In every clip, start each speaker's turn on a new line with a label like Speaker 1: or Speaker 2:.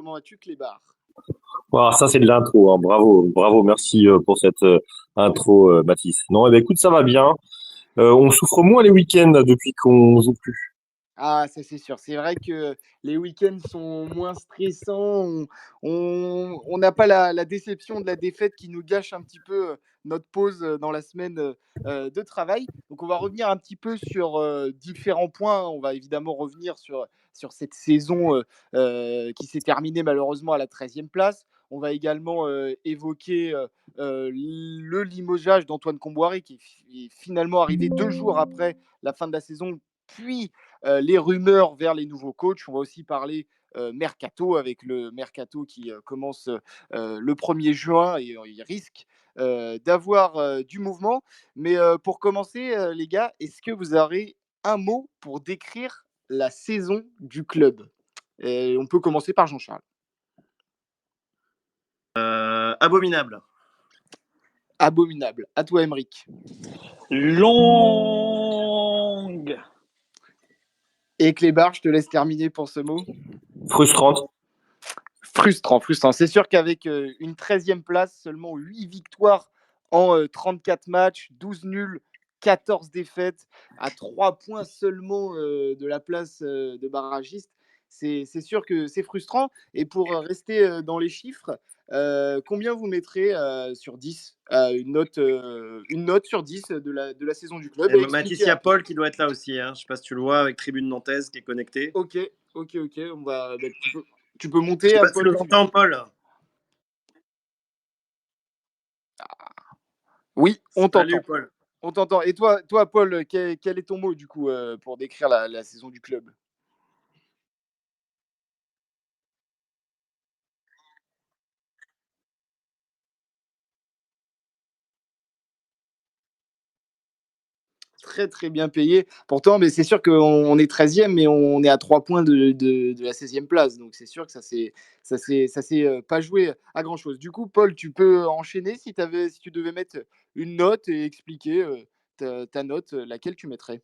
Speaker 1: Comment vas-tu, Clébar?
Speaker 2: Voilà, ça c'est de l'intro, hein. Bravo, bravo, merci pour cette intro, Mathis. Non, eh ben, écoute, ça va bien. On souffre moins les week-ends là, depuis qu'on joue plus.
Speaker 1: Ah, ça c'est sûr. C'est vrai que les week-ends sont moins stressants. On n'a pas la déception de la défaite qui nous gâche un petit peu notre pause dans la semaine de travail. Donc on va revenir un petit peu sur différents points. On va évidemment revenir sur cette saison qui s'est terminée malheureusement à la 13e place. On va également évoquer le limogeage d'Antoine Comboiré qui est finalement arrivé 2 jours après la fin de la saison, puis les rumeurs vers les nouveaux coachs. On va aussi parler mercato avec le mercato qui commence le 1er juin et il risque d'avoir du mouvement. Mais pour commencer, les gars, est-ce que vous aurez un mot pour décrire la saison du club? Et on peut commencer par Jean-Charles.
Speaker 3: Abominable.
Speaker 1: Abominable. À toi, Emeric.
Speaker 4: Longue.
Speaker 1: Et Clébar, je te laisse terminer pour ce mot.
Speaker 2: Frustrante.
Speaker 1: Frustrant, frustrant. C'est sûr qu'avec une 13e place, seulement 8 victoires en 34 matchs, 12 nuls, 14 défaites, à 3 points seulement de la place de barragiste, c'est sûr que c'est frustrant. Et pour rester dans les chiffres, combien vous mettrez sur 10 une note sur 10 de la saison du club?
Speaker 3: Et
Speaker 1: Et
Speaker 3: Mathis,
Speaker 1: expliquez
Speaker 3: il y a
Speaker 1: un peu.
Speaker 3: Paul qui doit être là aussi. Hein. Je ne sais pas si tu le vois avec Tribune Nantaise qui est connecté.
Speaker 1: Ok, ok, ok. Bah, tu peux
Speaker 3: Je ne
Speaker 1: monter,
Speaker 3: sais
Speaker 1: hein,
Speaker 3: pas si tu
Speaker 1: Paul.
Speaker 3: nous entends, Paul.
Speaker 1: Oui, on t'entend.
Speaker 3: Salut, Paul.
Speaker 1: On t'entend. Et toi Paul, quel est ton mot du coup pour décrire la saison du club? Très très bien payé. Pourtant, mais c'est sûr qu'on est 13e, mais on est à 3 points de la 16e place. Donc c'est sûr que ça s'est pas joué à grand chose. Du coup, Paul, tu peux enchaîner si tu devais mettre une note et expliquer ta note, laquelle tu mettrais.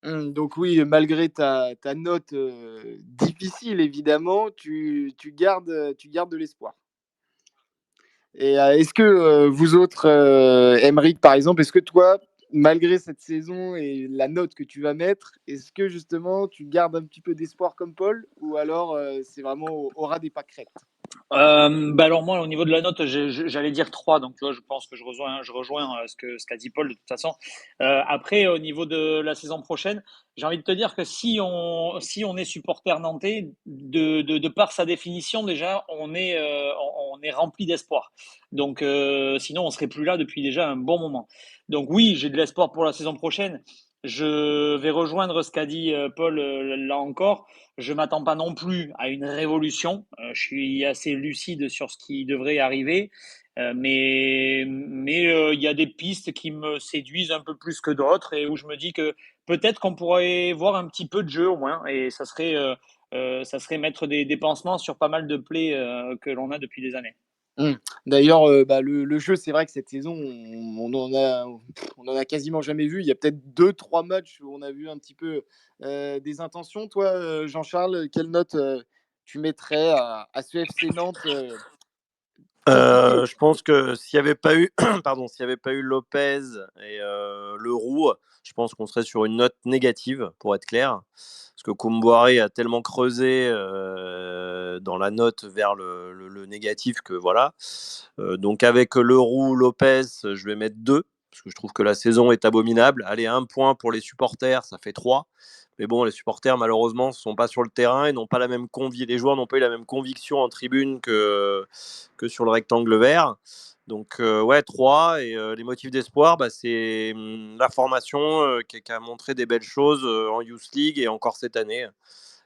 Speaker 1: Donc oui, malgré ta note difficile évidemment, tu gardes de l'espoir. Et est-ce que vous autres, Aymeric par exemple, est-ce que toi, malgré cette saison et la note que tu vas mettre, est-ce que justement tu gardes un petit peu d'espoir comme Paul ou alors c'est vraiment au ras des pâquerettes?
Speaker 4: Bah alors moi, au niveau de la note, j'allais dire 3, donc tu vois, je pense que je rejoins ce qu'a dit Paul de toute façon. Après, au niveau de la saison prochaine, j'ai envie de te dire que si on est supporter nantais, de par sa définition déjà, on est rempli d'espoir. Donc sinon, on serait plus là depuis déjà un bon moment. Donc oui, j'ai de l'espoir pour la saison prochaine. Je vais rejoindre ce qu'a dit Paul là encore. Je m'attends pas non plus à une révolution. Je suis assez lucide sur ce qui devrait arriver. Mais il y a des pistes qui me séduisent un peu plus que d'autres et où je me dis que peut-être qu'on pourrait voir un petit peu de jeu au moins. Et ça serait mettre des pansements sur pas mal de plaies que l'on a depuis des années.
Speaker 1: Mmh. D'ailleurs, bah, le jeu, c'est vrai que cette saison, on en a quasiment jamais vu. Il y a peut-être deux trois matchs où on a vu un petit peu, des intentions. Toi, Jean-Charles, quelle note, tu mettrais à ce FC Nantes, compliqué?
Speaker 3: Je pense que s'il n'y avait pas eu, pardon, s'il y avait pas eu Lopez et Leroux, je pense qu'on serait sur une note négative, pour être clair. Parce que Koumboiré a tellement creusé dans la note vers le négatif que voilà. Donc avec Leroux, Lopez, je vais mettre 2, parce que je trouve que la saison est abominable. Allez, 1 point pour les supporters, ça fait 3. Mais bon, les supporters, malheureusement, ne sont pas sur le terrain et n'ont pas la même les joueurs n'ont pas eu la même conviction en tribune que sur le rectangle vert. Donc, ouais, 3. Et les motifs d'espoir, c'est la formation qui a montré des belles choses en Youth League et encore cette année.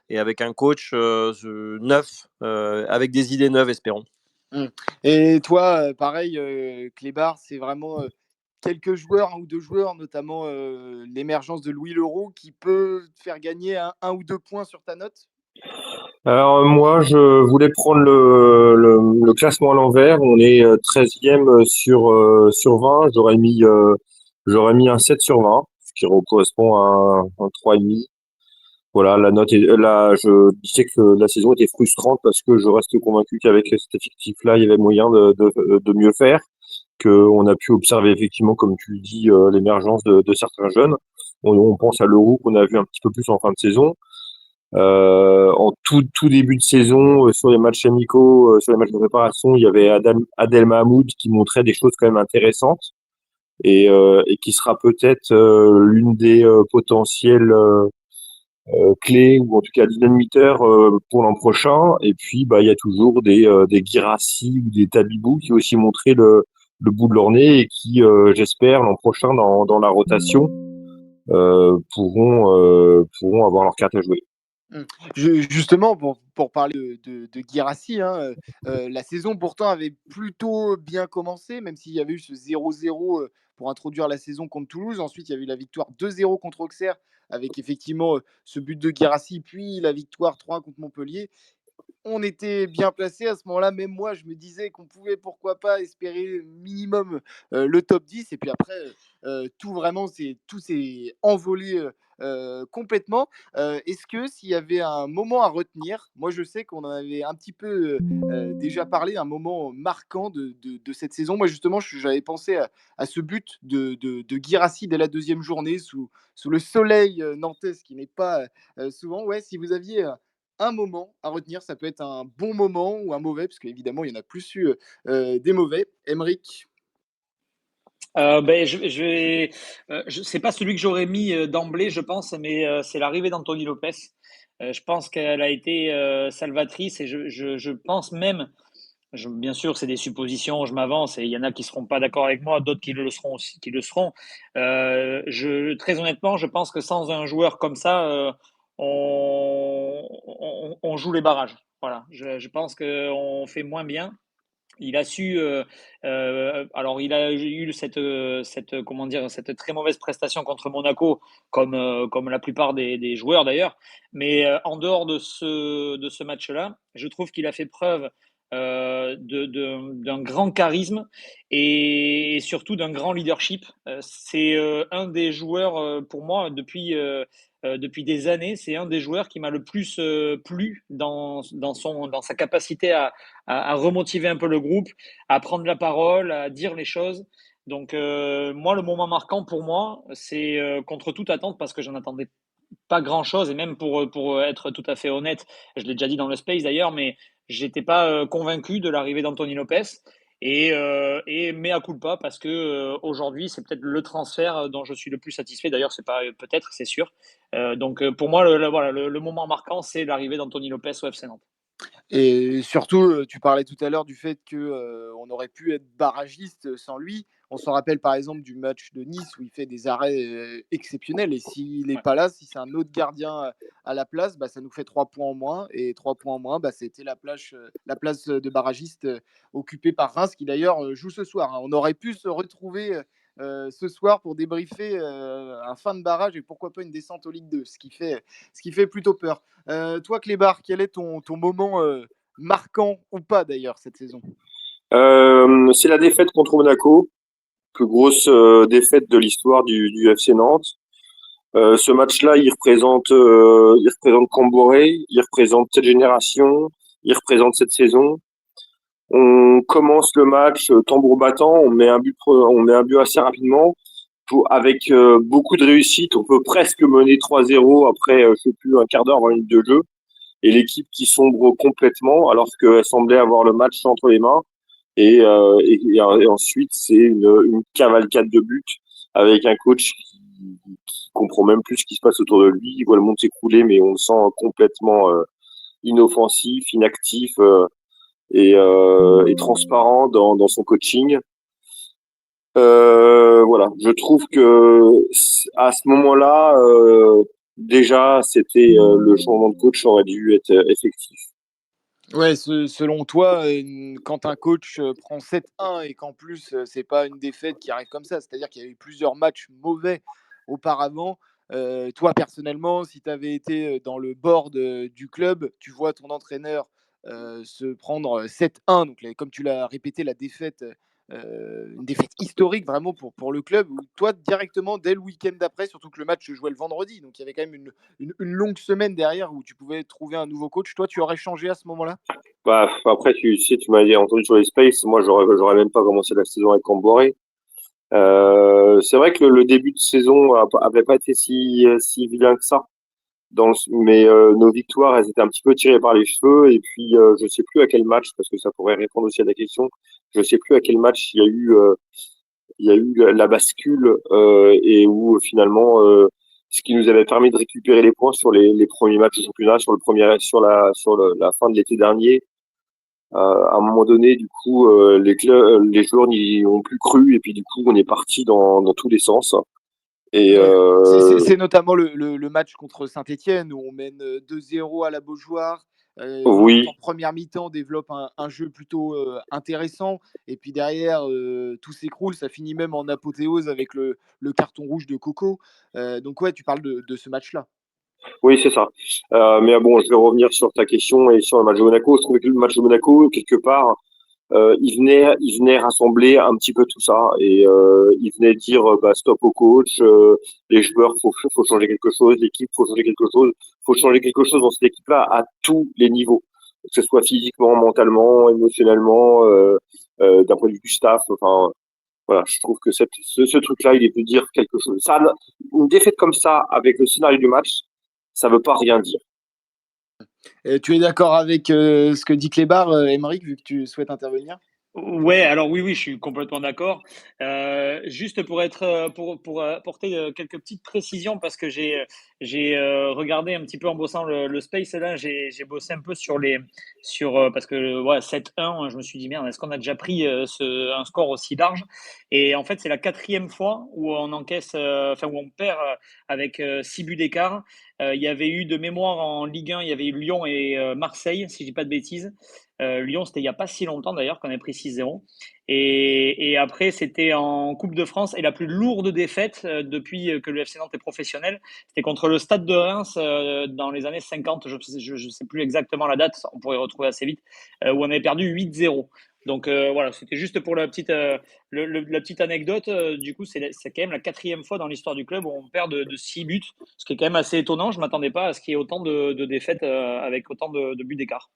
Speaker 3: Et avec un coach neuf, avec des idées neuves, espérons.
Speaker 1: Et toi, pareil, Clébar, c'est vraiment quelques joueurs, un ou deux joueurs, notamment l'émergence de Louis Leroux, qui peut te faire gagner un ou deux points sur ta note?
Speaker 2: Alors moi, je voulais prendre le classement à l'envers. On est 13e sur 20. J'aurais mis un 7 sur 20, ce qui correspond à un 3,5. Voilà, la note est là. Je disais que la saison était frustrante parce que je reste convaincu qu'avec cet effectif-là, il y avait moyen de mieux faire. Qu'on a pu observer effectivement, comme tu le dis, l'émergence de certains jeunes. On pense à Leroux qu'on a vu un petit peu plus en fin de saison. En tout début de saison, sur les matchs amicaux, sur les matchs de préparation, il y avait Adel Mahmoud qui montrait des choses quand même intéressantes et qui sera peut-être l'une des potentielles clés ou en tout cas dynamiteurs pour l'an prochain. Et puis, il y a toujours des Guirassy ou des Tabibou qui ont aussi montré le bout de leur nez et qui, j'espère, l'an prochain dans la rotation, pourront avoir leur carte à jouer.
Speaker 1: Justement, pour parler de Guirassy, hein, la saison pourtant avait plutôt bien commencé, même s'il y avait eu ce 0-0 pour introduire la saison contre Toulouse. Ensuite, il y a eu la victoire 2-0 contre Auxerre, avec effectivement ce but de Guirassy, puis la victoire 3-1 contre Montpellier. On était bien placé à ce moment-là. Même moi, je me disais qu'on pouvait, pourquoi pas, espérer minimum le top 10. Et puis après, tout s'est envolé complètement. Est-ce que s'il y avait un moment à retenir, moi je sais qu'on en avait un petit peu déjà parlé, un moment marquant de cette saison. Moi justement, j'avais pensé à ce but de Guirassy dès la deuxième journée sous le soleil nantais, ce qui n'est pas souvent. Ouais, si vous aviez un moment à retenir, ça peut être un bon moment ou un mauvais, parce qu'évidemment, il y en a plus eu des mauvais. Emeric?
Speaker 4: C'est pas celui que j'aurais mis d'emblée, je pense, mais c'est l'arrivée d'Anthony Lopez. Je pense qu'elle a été salvatrice et je pense même, bien sûr, c'est des suppositions, je m'avance et il y en a qui seront pas d'accord avec moi, d'autres qui le seront aussi, qui le seront. Très honnêtement, je pense que sans un joueur comme ça, on joue les barrages. Voilà, je pense qu'on fait moins bien. Il a su, alors il a eu comment dire, cette très mauvaise prestation contre Monaco, comme la plupart des joueurs d'ailleurs. Mais en dehors de ce match-là, je trouve qu'il a fait preuve d'un grand charisme et surtout d'un grand leadership. C'est un des joueurs, pour moi, depuis des années, c'est un des joueurs qui m'a le plus plu dans sa capacité à remotiver un peu le groupe, à prendre la parole, à dire les choses. Donc, moi, le moment marquant pour moi, c'est contre toute attente, parce que j'en attendais pas grand-chose, et même pour être tout à fait honnête, je l'ai déjà dit dans le Space d'ailleurs, mais j'étais pas convaincu de l'arrivée d'Anthony Lopez. Et mea culpa, parce que aujourd'hui, c'est peut-être le transfert dont je suis le plus satisfait. D'ailleurs, c'est pas peut-être, c'est sûr. Donc, pour moi, voilà, le moment marquant, c'est l'arrivée d'Anthony Lopez au FC Nantes.
Speaker 1: Et surtout, tu parlais tout à l'heure du fait qu'on aurait pu être barragiste sans lui. On s'en rappelle par exemple du match de Nice où il fait des arrêts exceptionnels. Et s'il n'est
Speaker 4: Ouais.
Speaker 1: pas là, si c'est un autre gardien à la place, ça nous fait 3 points en moins. Et 3 points en moins, c'était la place de barragiste occupée par Reims, qui d'ailleurs joue ce soir, hein. On aurait pu se retrouver ce soir pour débriefer un fin de barrage et pourquoi pas une descente au Ligue 2, ce qui fait plutôt peur. Toi, Clébar, quel est ton moment marquant ou pas d'ailleurs cette saison?
Speaker 2: C'est la défaite contre Monaco, plus grosse défaite de l'histoire du FC Nantes. Ce match-là, il représente Camboré, il représente cette génération, il représente cette saison. On commence le match tambour battant, on met un but assez rapidement, avec beaucoup de réussite. On peut presque mener 3-0 après, je sais plus, un quart d'heure, 20 minutes de jeu. Et l'équipe qui sombre complètement alors qu'elle semblait avoir le match entre les mains. Et ensuite, c'est une cavalcade de buts avec un coach qui comprend même plus ce qui se passe autour de lui. Il voit le monde s'écrouler, mais on le sent complètement inoffensif, inactif et transparent dans son coaching. Voilà, je trouve que à ce moment-là, déjà, c'était le changement de coach aurait dû être effectif.
Speaker 1: Ouais, selon toi, quand un coach prend 7-1 et qu'en plus, c'est pas une défaite qui arrive comme ça, c'est-à-dire qu'il y a eu plusieurs matchs mauvais auparavant. Toi, personnellement, si tu avais été dans le board du club, tu vois ton entraîneur se prendre 7-1, donc comme tu l'as répété, la défaite, une défaite historique vraiment pour le club. Ou toi, directement, dès le week-end d'après, surtout que le match se jouait le vendredi, donc il y avait quand même une longue semaine derrière où tu pouvais trouver un nouveau coach. Toi, tu aurais changé à ce moment-là?
Speaker 2: Bah, après, tu sais, tu m'as dit entendu sur les Space, moi, j'aurais même pas commencé la saison avec Camboré. C'est vrai que le début de saison avait pas été si vilain que ça. Mais nos victoires, elles étaient un petit peu tirées par les cheveux. Et puis, je sais plus à quel match, parce que ça pourrait répondre aussi à ta question. Je sais plus à quel match il y a eu la bascule et où finalement, ce qui nous avait permis de récupérer les points sur les premiers matchs du championnat, la fin de l'été dernier. À un moment donné, du coup, les joueurs n'y ont plus cru et puis du coup, on est parti dans tous les sens. Et
Speaker 1: Ouais. C'est notamment le match contre Saint-Etienne où on mène 2-0 à la Beaujoire. En
Speaker 2: oui,
Speaker 1: première mi-temps, on développe un jeu plutôt intéressant. Et puis derrière, tout s'écroule. Ça finit même en apothéose avec le carton rouge de Coco. Donc, ouais, tu parles de ce match-là.
Speaker 2: oui, c'est ça. Mais bon, je vais revenir sur ta question et sur le match de Monaco. Je trouvais que le match de Monaco, quelque part, il venait rassembler un petit peu tout ça et il venait dire bah, stop au coach, les joueurs, faut changer quelque chose, l'équipe, faut changer quelque chose, faut changer quelque chose dans cette équipe-là à tous les niveaux, que ce soit physiquement, mentalement, émotionnellement, d'un point de vue du staff. Enfin, voilà, je trouve que ce truc-là, il est venu dire quelque chose. Une défaite comme ça, avec le scénario du match, ça veut pas rien dire.
Speaker 1: Tu es d'accord avec ce que dit Clébar, Émeric, vu que tu souhaites intervenir?
Speaker 4: Ouais, alors oui, oui, je suis complètement d'accord. Juste pour être, pour apporter quelques petites précisions, parce que j'ai regardé un petit peu en bossant le space, et là, j'ai bossé un peu parce que ouais, 7-1, je me suis dit, merde, est-ce qu'on a déjà pris un score aussi large? Et en fait, c'est la quatrième fois où on encaisse, enfin, où on perd avec 6 buts d'écart. Il y avait eu de mémoire en Ligue 1, il y avait eu Lyon et Marseille, si je dis pas de bêtises. Lyon, c'était il n'y a pas si longtemps d'ailleurs qu'on a pris 6-0. Et après, c'était en Coupe de France. Et la plus lourde défaite depuis que le FC Nantes est professionnel, c'était contre le Stade de Reims dans les années 50. Je ne sais plus exactement la date, on pourrait retrouver assez vite, où on avait perdu 8-0. Donc voilà, c'était juste pour la petite anecdote. Du coup, c'est quand même la quatrième fois dans l'histoire du club où on perd de 6 buts, ce qui est quand même assez étonnant. Je ne m'attendais pas à ce qu'il y ait autant de défaites avec autant de buts d'écart.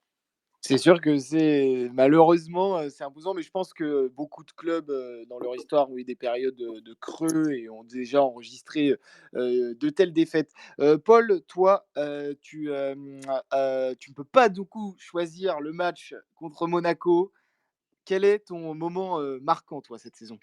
Speaker 1: C'est sûr que c'est malheureusement, c'est imposant, mais je pense que beaucoup de clubs, dans leur histoire ont eu des périodes de creux et ont déjà enregistré, de telles défaites. Paul, toi, tu ne peux pas du coup choisir le match contre Monaco. Quel est ton moment, marquant, toi, cette saison?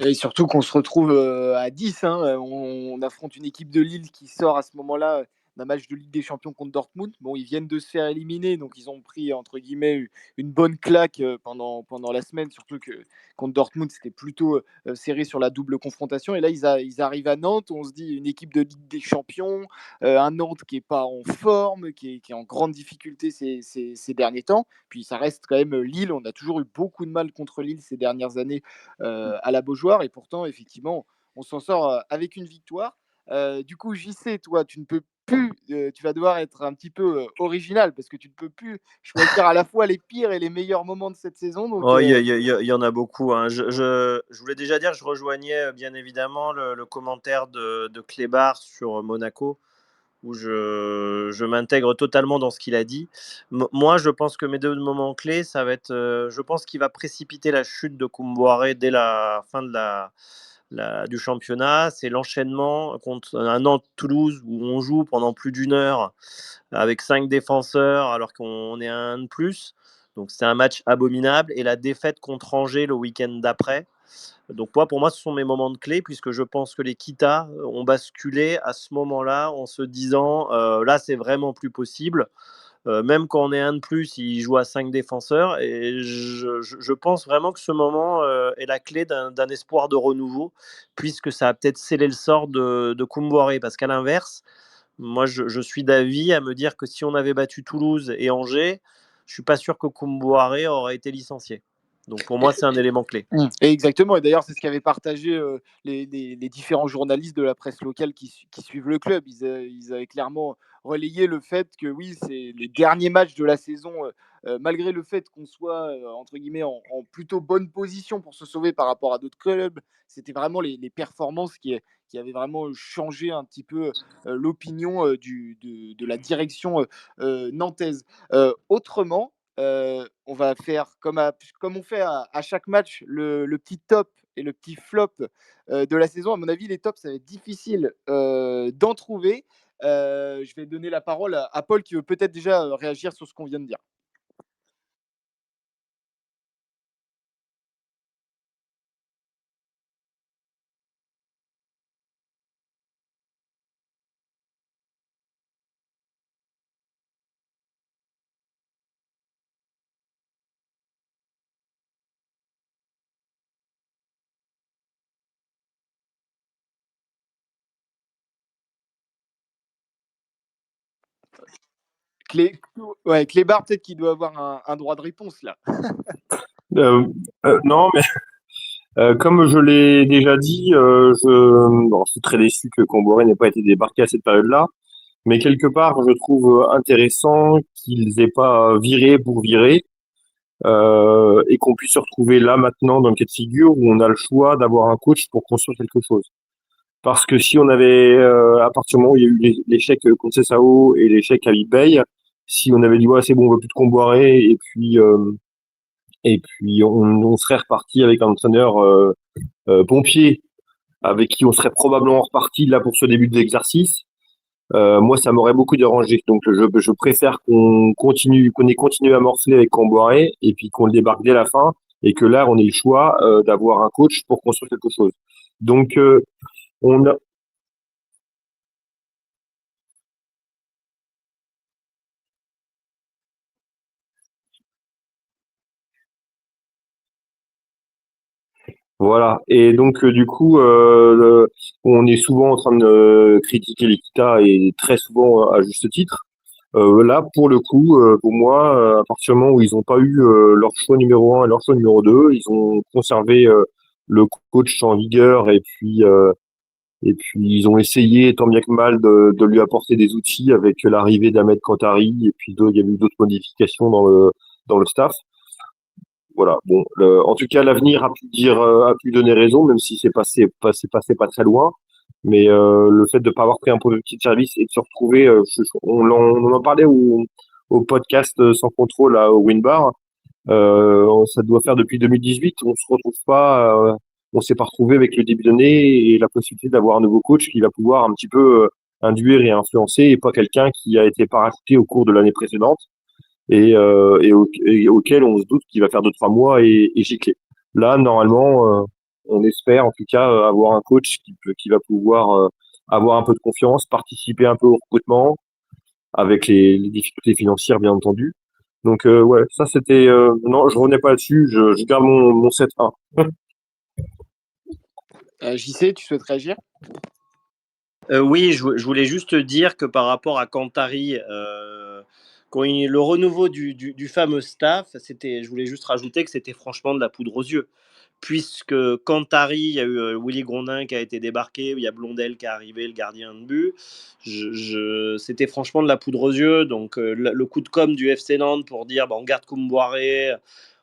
Speaker 1: Et surtout qu'on se retrouve, à 10, hein, on affronte une équipe de Lille qui sort à ce moment-là, d'un match de Ligue des Champions contre Dortmund. Bon, ils viennent de se faire éliminer, donc ils ont pris, entre guillemets, une bonne claque pendant la semaine, surtout que contre Dortmund, c'était plutôt serré sur la double confrontation. Et là, ils arrivent à Nantes, on se dit une équipe de Ligue des Champions, un Nantes qui n'est pas en forme, qui est en grande difficulté ces derniers temps. Puis ça reste quand même Lille, on a toujours eu beaucoup de mal contre Lille ces dernières années à la Beaujoire, et pourtant, effectivement, on s'en sort avec une victoire. Du coup, JC, toi, tu ne peux plus, tu vas devoir être un petit peu original parce que tu ne peux plus choisir à la fois les pires et les meilleurs moments de cette saison. Donc,
Speaker 3: Oh, il y en a beaucoup, hein. Je voulais déjà dire, je rejoignais bien évidemment le commentaire de Clébar sur Monaco, où je m'intègre totalement dans ce qu'il a dit. Moi, je pense que mes deux moments clés, ça va être, je pense qu'il va précipiter la chute de Koumboiré dès la fin de du championnat. C'est l'enchaînement contre un Nantes-Toulouse où on joue pendant plus d'une heure avec 5 défenseurs alors qu'on est un de plus. Donc c'est un match abominable. Et la défaite contre Angers le week-end d'après. Donc pour moi, ce sont mes moments de clé, puisque je pense que les Kita ont basculé à ce moment-là en se disant là, c'est vraiment plus possible. Même quand on est un de plus, ils jouent à 5 défenseurs. Et je pense vraiment que ce moment est la clé d'un espoir de renouveau, puisque ça a peut-être scellé le sort de Koumboiré. Parce qu'à l'inverse, moi, je suis d'avis à me dire que si on avait battu Toulouse et Angers, je suis pas sûr que Koumboiré aurait été licencié. Donc pour moi, c'est un élément clé.
Speaker 1: Et exactement, et d'ailleurs, c'est ce qu'avaient partagé les différents journalistes de la presse locale qui suivent le club. Ils avaient clairement relayé le fait que oui, c'est les derniers matchs de la saison, malgré le fait qu'on soit, entre guillemets, en plutôt bonne position pour se sauver par rapport à d'autres clubs, c'était vraiment les performances qui avaient vraiment changé un petit peu l'opinion de la direction nantaise. Autrement, on va faire comme on fait à chaque match le petit top et le petit flop de la saison. À mon avis, les tops, ça va être difficile d'en trouver. Je vais donner la parole à Paul qui veut peut-être déjà réagir sur ce qu'on vient de dire. Clé, ouais, Clébar, peut-être qu'il doit avoir un droit de réponse là.
Speaker 2: Non, mais comme je l'ai déjà dit, bon, je suis très déçu que Comboré n'ait pas été débarqué à cette période-là. Mais quelque part, je trouve intéressant qu'ils aient pas viré pour virer et qu'on puisse se retrouver là maintenant dans le cas de figure où on a le choix d'avoir un coach pour construire quelque chose. Parce que si on avait, à partir du moment où il y a eu l'échec contre Sao et l'échec à Bay, si on avait dit ouais c'est bon on veut plus de Comboiré et puis on serait reparti avec un entraîneur pompier avec qui on serait probablement reparti là pour ce début d'exercice. Moi, ça m'aurait beaucoup dérangé. Donc, je préfère qu'on ait continué à morceler avec Camboiré et puis qu'on le débarque dès la fin et que là, on ait le choix d'avoir un coach pour construire quelque chose. Donc, on a, voilà. Et donc, du coup, on est souvent en train de critiquer l'Equita et très souvent à juste titre. Là, pour le coup, pour moi, à partir du moment où ils n'ont pas eu leur choix numéro un et leur choix numéro 2, ils ont conservé le coach en vigueur et puis ils ont essayé tant bien que mal de lui apporter des outils avec l'arrivée d'Ahmed Kantari et puis il y a eu d'autres modifications dans le staff. Voilà. Bon, en tout cas, l'avenir a pu donner raison, même si c'est passé pas très loin. Mais le fait de ne pas avoir pris un petit service et de se retrouver, on en parlait au podcast Sans contrôle au Winbar. Ça doit faire depuis 2018. On se retrouve pas, on s'est pas retrouvé avec le début d'année et la possibilité d'avoir un nouveau coach qui va pouvoir un petit peu induire et influencer et pas quelqu'un qui a été parachuté au cours de l'année précédente et auquel on se doute qu'il va faire 2-3 mois et gicler. Là, normalement, on espère en tout cas avoir un coach qui va pouvoir avoir un peu de confiance, participer un peu au recrutement, avec les difficultés financières, bien entendu. Donc, ouais, ça c'était. Non, je revenais pas là-dessus. Je garde mon 7-1.
Speaker 1: JC, tu souhaites réagir?
Speaker 3: Oui, je voulais juste dire que par rapport à Cantari, le renouveau du fameux staff, je voulais juste rajouter que c'était franchement de la poudre aux yeux. Puisque Cantari, il y a eu Willy Grondin qui a été débarqué, il y a Blondel qui est arrivé, le gardien de but. C'était franchement de la poudre aux yeux. Donc le coup de com du FC Nantes pour dire bah, on garde Koumboiré,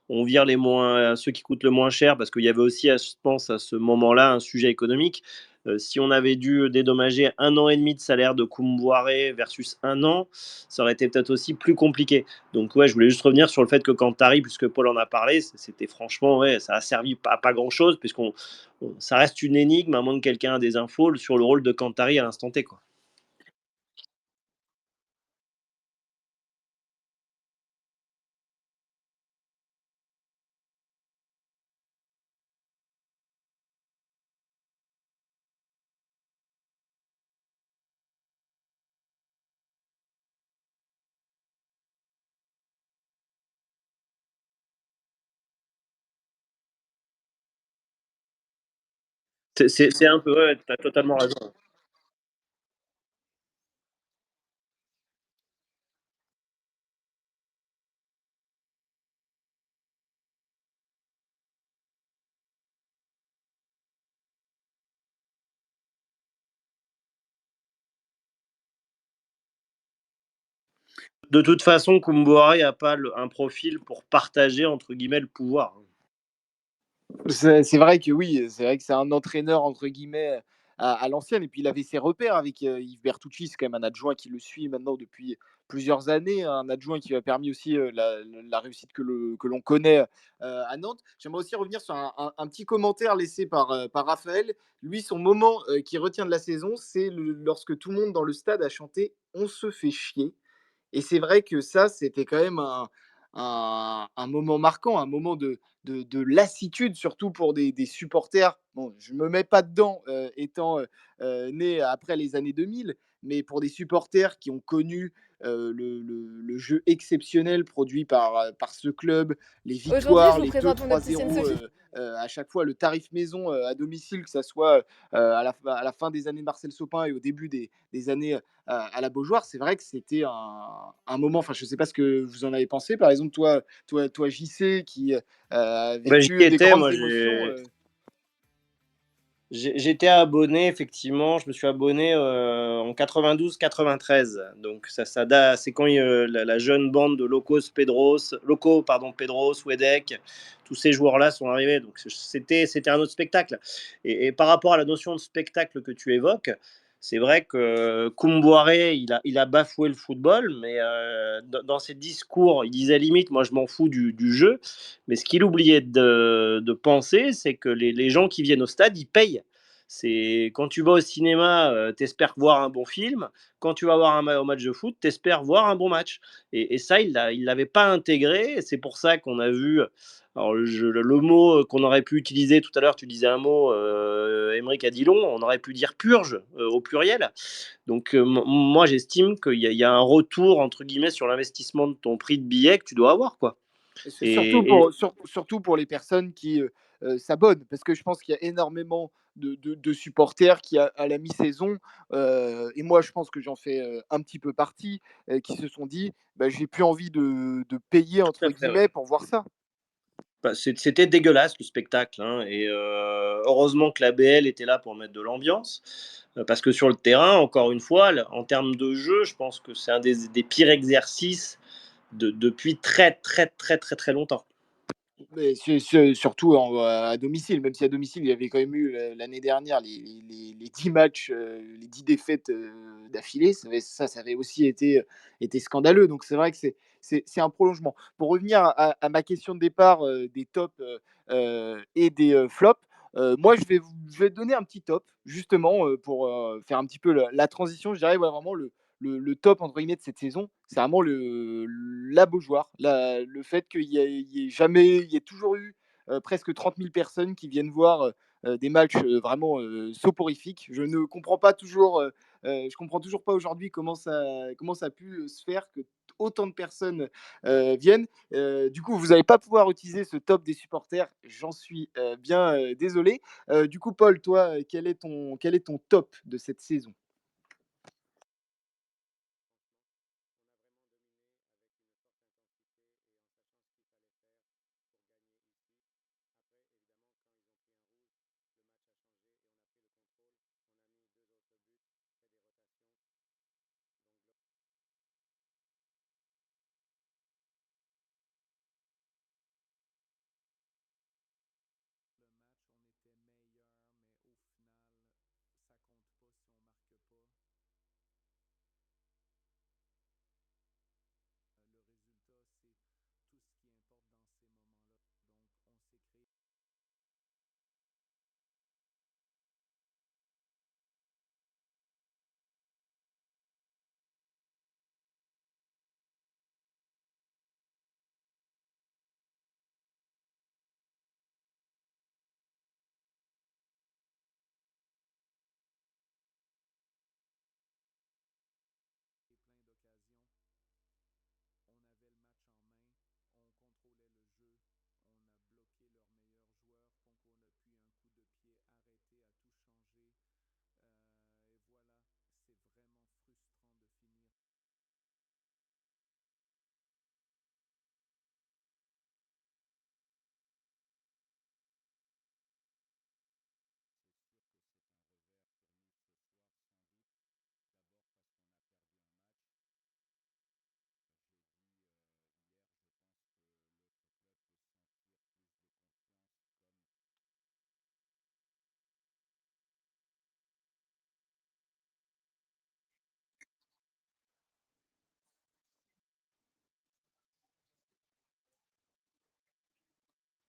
Speaker 3: on vire ceux qui coûtent le moins cher, parce qu'il y avait aussi, je pense, à ce moment-là, un sujet économique. Si on avait dû dédommager 1 an et demi de salaire de Koumboiré versus 1 an, ça aurait été peut-être aussi plus compliqué. Donc ouais, je voulais juste revenir sur le fait que Cantari, puisque Paul en a parlé, c'était franchement, ouais, ça a servi pas grand-chose, ça reste une énigme, à moins que quelqu'un ait des infos sur le rôle de Cantari à l'instant T, quoi. C'est un peu, ouais, tu as totalement raison. De toute façon, Koumboiré n'a pas un profil pour partager, entre guillemets, le pouvoir.
Speaker 1: C'est vrai que oui, c'est vrai que c'est un entraîneur entre guillemets à l'ancienne et puis il avait ses repères avec, Yves Bertucci, c'est quand même un adjoint qui le suit maintenant depuis plusieurs années, un adjoint qui lui a permis aussi, la réussite que l'on connaît, à Nantes. J'aimerais aussi revenir sur un petit commentaire laissé par Raphaël. Lui, son moment, qu'il retient de la saison, c'est lorsque tout le monde dans le stade a chanté: «On se fait chier». Et c'est vrai que ça, c'était quand même un moment marquant, un moment de lassitude, surtout pour des supporters. Bon, je ne me mets pas dedans, étant né après les années 2000, mais pour des supporters qui ont connu le jeu exceptionnel produit par ce club, les
Speaker 5: Aujourd'hui, je
Speaker 1: victoires,
Speaker 5: vous
Speaker 1: les deux
Speaker 5: présente mon
Speaker 1: trois
Speaker 5: opticienne
Speaker 1: 0
Speaker 5: Sophie.
Speaker 1: à chaque fois, le tarif maison à domicile, que ça soit à la fin des années de Marcel Sopin et au début des années à la Beaujoire, c'est vrai que c'était un moment. Enfin, je ne sais pas ce que vous en avez pensé. Par exemple, toi JC, qui a
Speaker 3: Bah, j'y
Speaker 1: vécu des
Speaker 3: étais,
Speaker 1: grandes
Speaker 3: moi,
Speaker 1: émotions.
Speaker 3: j'étais abonné, effectivement. Je me suis abonné en 92-93. Donc, c'est quand la jeune bande de Pedros, Wedek, tous ces joueurs-là sont arrivés. Donc, c'était un autre spectacle. Et par rapport à la notion de spectacle que tu évoques, c'est vrai que Koumboiré, il a bafoué le football, mais dans ses discours, il disait limite, moi je m'en fous du jeu. Mais ce qu'il oubliait de penser, c'est que les gens qui viennent au stade, ils payent. C'est quand tu vas au cinéma, tu espères voir un bon film. Quand tu vas voir au match de foot, tu espères voir un bon match. Et ça, il l'avait pas intégré. Et c'est pour ça qu'on a vu. Alors, le mot qu'on aurait pu utiliser tout à l'heure, tu disais un mot, Émeric a dit long, on aurait pu dire purge au pluriel. Donc, moi, j'estime qu'il y a un retour, entre guillemets, sur l'investissement de ton prix de billet que tu dois avoir, quoi. Et
Speaker 1: Surtout pour les personnes qui s'abonnent, parce que je pense qu'il y a énormément de supporters qui, à la mi-saison, et moi je pense que j'en fais un petit peu partie, qui se sont dit bah, j'ai plus envie de payer,
Speaker 3: tout
Speaker 1: entre
Speaker 3: à fait, ouais.
Speaker 1: guillemets, pour voir ça.
Speaker 3: Bah, c'était dégueulasse le spectacle, hein, et heureusement que la BL était là pour mettre de l'ambiance, parce que sur le terrain, encore une fois, en termes de jeu, je pense que c'est un des pires exercices depuis très très très très très longtemps.
Speaker 1: Mais surtout à domicile, même si à domicile, il y avait quand même eu l'année dernière les 10 matchs, les 10 défaites d'affilée. Ça avait aussi été scandaleux. Donc c'est vrai que c'est un prolongement. Pour revenir à ma question de départ des tops et des flops, moi je vais donner un petit top, justement, pour faire un petit peu la transition. Je dirais ouais, vraiment le top entre guillemets de cette saison, c'est vraiment la Beaujoire, le fait qu'il y ait jamais, il y ait toujours eu presque 30 000 personnes qui viennent voir des matchs vraiment soporifiques. Je comprends toujours pas aujourd'hui comment ça a pu se faire que autant de personnes viennent. Du coup, vous n'allez pas pouvoir utiliser ce top des supporters, j'en suis bien désolé. Du coup, Paul, toi, quel est ton top de cette saison?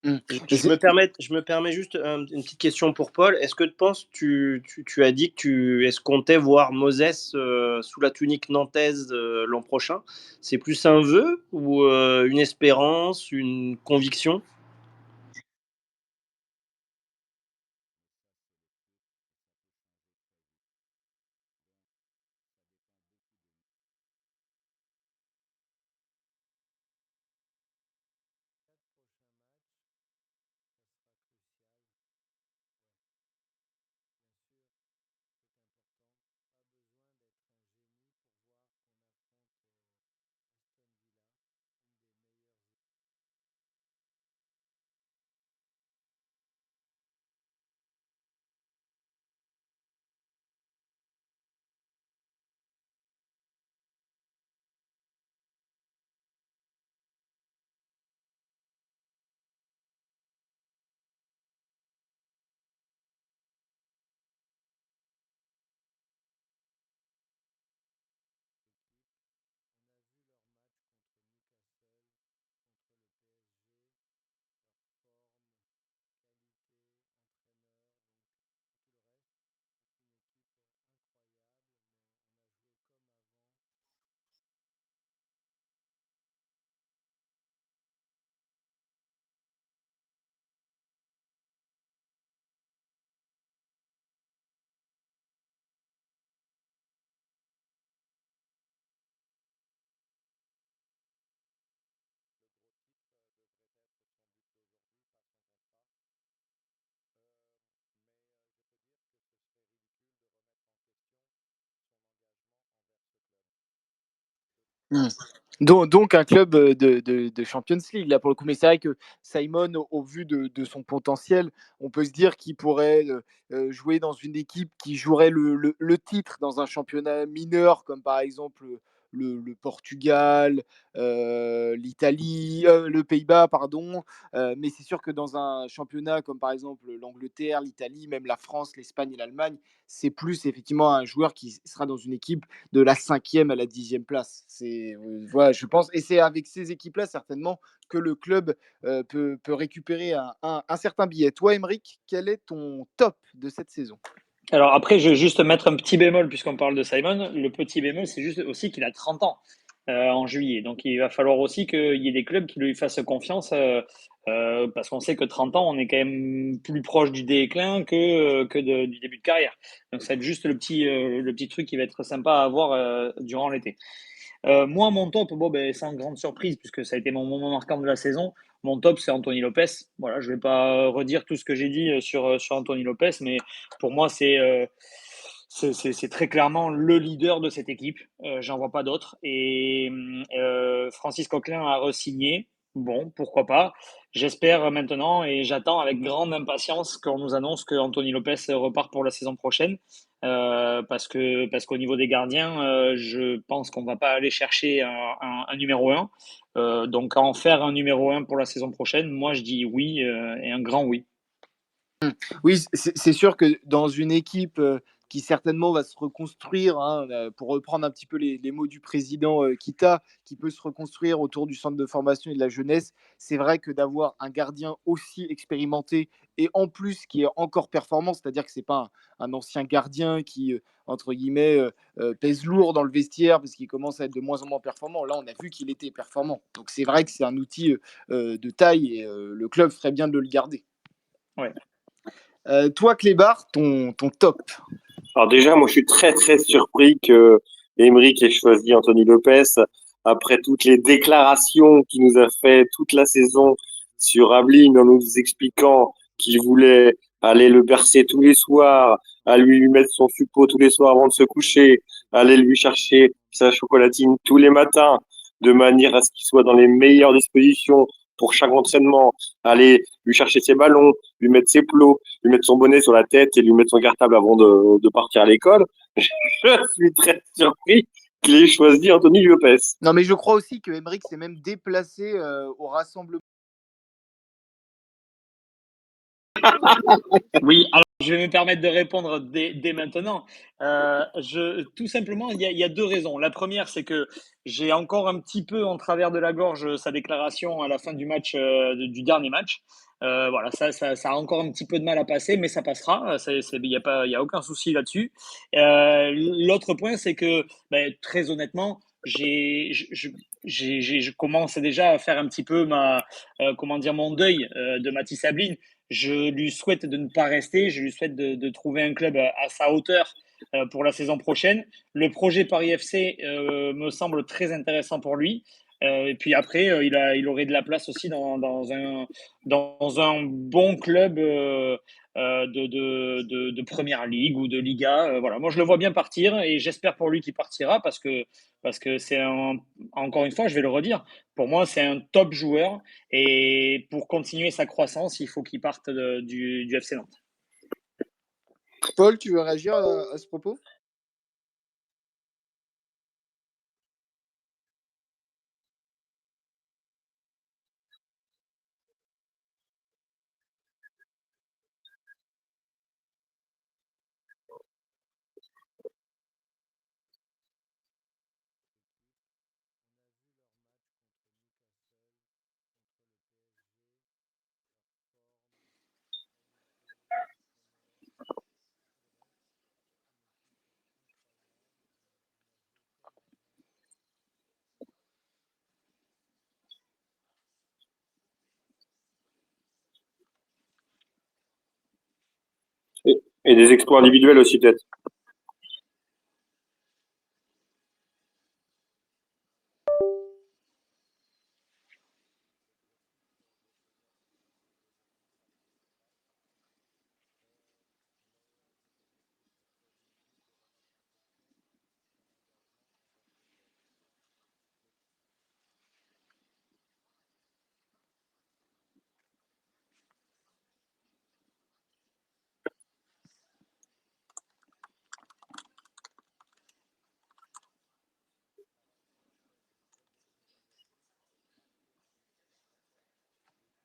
Speaker 1: Mmh.
Speaker 3: Je me permets juste une petite question pour Paul. Est-ce que tu as dit que tu escomptais voir Moses sous la tunique nantaise l'an prochain? C'est plus un vœu ou une espérance, une conviction?
Speaker 1: Mmh. Donc un club de Champions League, là, pour le coup. Mais c'est vrai que Simon, au vu de son potentiel, on peut se dire qu'il pourrait jouer dans une équipe qui jouerait le titre dans un championnat mineur, comme par exemple le Portugal, l'Italie, le Pays-Bas, pardon. Mais c'est sûr que dans un championnat comme par exemple l'Angleterre, l'Italie, même la France, l'Espagne et l'Allemagne, c'est plus effectivement un joueur qui sera dans une équipe de la 5e à la 10e place. Voilà, je pense, et c'est avec ces équipes-là certainement que le club peut récupérer un certain billet. Toi, Emeric, quel est ton top de cette saison?
Speaker 4: Alors après, je vais juste mettre un petit bémol puisqu'on parle de Simon. Le petit bémol, c'est juste aussi qu'il a 30 ans. en juillet. Donc il va falloir aussi qu'il y ait des clubs qui lui fassent confiance. Parce qu'on sait que 30 ans, on est quand même plus proche du déclin que du début de carrière. Donc, ça va être juste le petit truc qui va être sympa à avoir durant l'été. Moi, mon top, bon, ben, sans grande surprise, puisque ça a été mon moment marquant de la saison, mon top, c'est Anthony Lopez. Voilà, je ne vais pas redire tout ce que j'ai dit sur Anthony Lopez, mais pour moi, c'est très clairement le leader de cette équipe. J'en vois pas d'autres. Et Francis Coquelin a re-signé. Bon, pourquoi pas. J'espère maintenant et j'attends avec grande impatience qu'on nous annonce que Anthony Lopez repart pour la saison prochaine. Parce qu'au niveau des gardiens, je pense qu'on ne va pas aller chercher un numéro un. Donc, à en faire un numéro un pour la saison prochaine, moi je dis oui et un grand oui.
Speaker 1: Oui, c'est sûr que dans une équipe qui certainement va se reconstruire, hein, pour reprendre un petit peu les mots du président Kita, qui peut se reconstruire autour du centre de formation et de la jeunesse, c'est vrai que d'avoir un gardien aussi expérimenté et en plus qui est encore performant, c'est-à-dire que c'est pas un ancien gardien qui, entre guillemets, pèse lourd dans le vestiaire parce qu'il commence à être de moins en moins performant. Là, on a vu qu'il était performant. Donc c'est vrai que c'est un outil de taille et le club ferait bien de le garder.
Speaker 4: Ouais.
Speaker 1: Toi, Clébar, ton top.
Speaker 2: Alors déjà, moi, je suis très, très surpris que Emery ait choisi Anthony Lopez après toutes les déclarations qu'il nous a fait toute la saison sur Aveline en nous expliquant qu'il voulait aller le bercer tous les soirs, à lui mettre son suppôt tous les soirs avant de se coucher, aller lui chercher sa chocolatine tous les matins, de manière à ce qu'il soit dans les meilleures dispositions pour chaque entraînement, aller lui chercher ses ballons, lui mettre ses plots, lui mettre son bonnet sur la tête et lui mettre son cartable avant de partir à l'école. Je suis très surpris qu'il ait choisi Anthony Lopez.
Speaker 1: Non, mais je crois aussi que Emerick s'est même déplacé au rassemblement.
Speaker 4: Oui, alors je vais me permettre de répondre dès maintenant. Tout simplement, il y a deux raisons. La première, c'est que j'ai encore un petit peu en travers de la gorge sa déclaration à la fin du match, du dernier match. Voilà, ça a encore un petit peu de mal à passer, mais ça passera. Il y a aucun souci là-dessus. L'autre point, c'est que, ben, très honnêtement, je commence déjà à faire un petit peu comment dire, mon deuil de Mathis Sabline. Je lui souhaite de ne pas rester. Je lui souhaite de trouver un club à sa hauteur pour la saison prochaine. Le projet Paris FC me semble très intéressant pour lui. Et puis après, il aurait de la place aussi dans un bon club de première ligue ou de Liga. Voilà. Moi, je le vois bien partir et j'espère pour lui qu'il partira parce que encore une fois, je vais le redire, pour moi, c'est un top joueur et pour continuer sa croissance, il faut qu'il parte du FC Nantes.
Speaker 1: Paul, tu veux réagir à ce propos?
Speaker 2: Et des exploits individuels aussi, peut-être.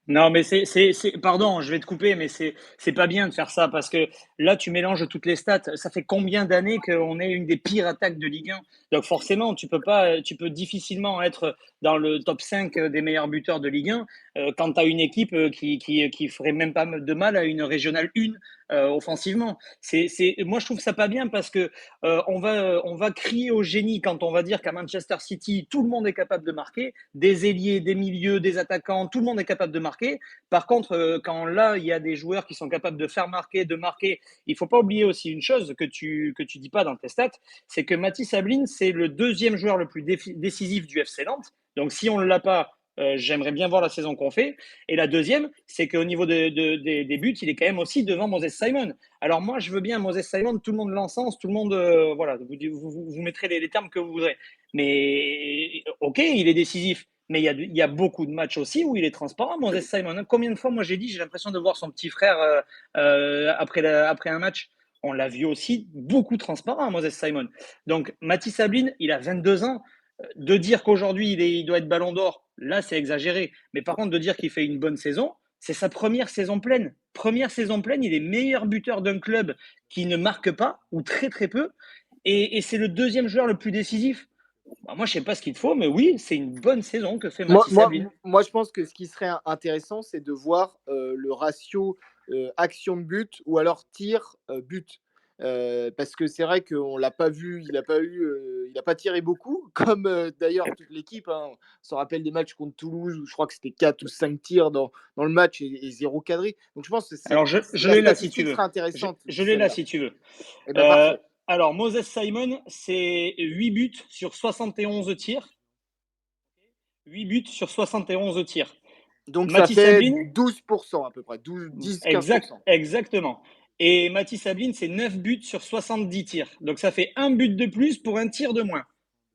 Speaker 4: Non, mais pardon, je vais te couper, mais c'est pas bien de faire ça parce que là, tu mélanges toutes les stats. Ça fait combien d'années qu'on est une des pires attaques de Ligue 1? Donc forcément, tu peux difficilement être dans le top 5 des meilleurs buteurs de Ligue 1 quand tu as une équipe qui ferait même pas de mal à une régionale 1 offensivement. Moi, je trouve ça pas bien parce que on va crier au génie quand on va dire qu'à Manchester City, tout le monde est capable de marquer, des ailiers, des milieux, des attaquants, tout le monde est capable de marquer. Par contre, quand là, il y a des joueurs qui sont capables de faire marquer, de marquer, il faut pas oublier aussi une chose que tu dis pas dans tes stats, c'est que Mathis Ablin, c'est le deuxième joueur le plus décisif du FC Nantes. Donc, si on ne l'a pas, j'aimerais bien voir la saison qu'on fait. Et la deuxième, c'est qu'au niveau des buts, il est quand même aussi devant Moses Simon. Alors moi, je veux bien Moses Simon, tout le monde l'encense, tout le monde, voilà, vous mettrez les termes que vous voudrez. Mais ok, il est décisif. Mais il y a beaucoup de matchs aussi où il est transparent, Moses Simon. Combien de fois, moi, j'ai l'impression de voir son petit frère après un match. On l'a vu aussi beaucoup transparent, Moses Simon. Donc, Mathis Ablin, il a 22 ans. De dire qu'aujourd'hui, il doit être ballon d'or, là, c'est exagéré. Mais par contre, de dire qu'il fait une bonne saison, c'est sa première saison pleine. Première saison pleine, il est meilleur buteur d'un club qui ne marque pas, ou très très peu. Et c'est le deuxième joueur le plus décisif. Bah, moi, je ne sais pas ce qu'il faut, mais oui, c'est une bonne saison que fait Mathis Ablin.
Speaker 1: Moi, je pense que ce qui serait intéressant, c'est de voir le ratio action de but ou alors tir but. Parce que c'est vrai qu'on l'a pas vu, il n'a pas tiré beaucoup, comme d'ailleurs toute l'équipe. Hein. On se rappelle des matchs contre Toulouse où je crois que c'était 4 ou 5 tirs dans le match et 0 cadré. Donc je pense que
Speaker 4: Alors, je
Speaker 1: la
Speaker 4: l'ai là si tu
Speaker 1: statistique
Speaker 4: veux.
Speaker 1: sera intéressante,
Speaker 4: Je l'ai là
Speaker 1: celle-là.
Speaker 4: si tu veux.
Speaker 1: Et ben parfait.
Speaker 4: Alors, Moses Simon, c'est 8 buts sur 71 tirs. 8 buts sur 71 tirs.
Speaker 1: Donc ça
Speaker 4: Mathis
Speaker 1: fait
Speaker 4: Ablin,
Speaker 1: 12% à peu près, 10-15%.
Speaker 4: exactement. Et Mathis Ablin, c'est 9 buts sur 70 tirs. Donc ça fait un but de plus pour un tir de moins.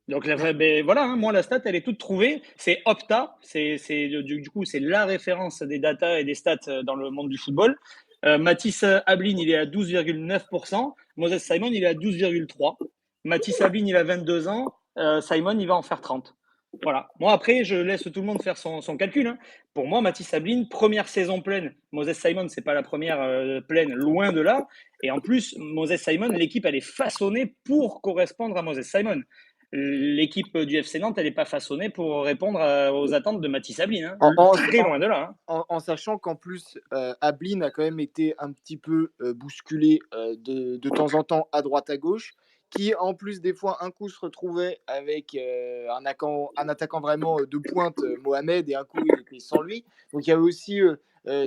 Speaker 4: Donc ben, voilà, hein, moi la stat, elle est toute trouvée. C'est Opta, du coup, c'est la référence des data et des stats dans le monde du football. Mathis Ablin, il est à 12,9%. Moses Simon, il est à 12,3%. Mathis Ablin, il a 22 ans. Simon, il va en faire 30. Voilà. Moi, après, je laisse tout le monde faire son calcul. Hein. Pour moi, Mathis Ablin, première saison pleine. Moses Simon, c'est pas la première pleine, loin de là. Et en plus, Moses Simon, l'équipe, elle est façonnée pour correspondre à Moses Simon. L'équipe du FC Nantes, elle n'est pas façonnée pour répondre aux attentes de Mathis Ablin. Hein. Très loin de là.
Speaker 1: Hein. En sachant qu'en plus, Ablin a quand même été un petit peu bousculé de temps en temps à droite à gauche, qui en plus des fois un coup se retrouvait avec un attaquant vraiment de pointe, Mohamed, et un coup il était sans lui. Donc il y a aussi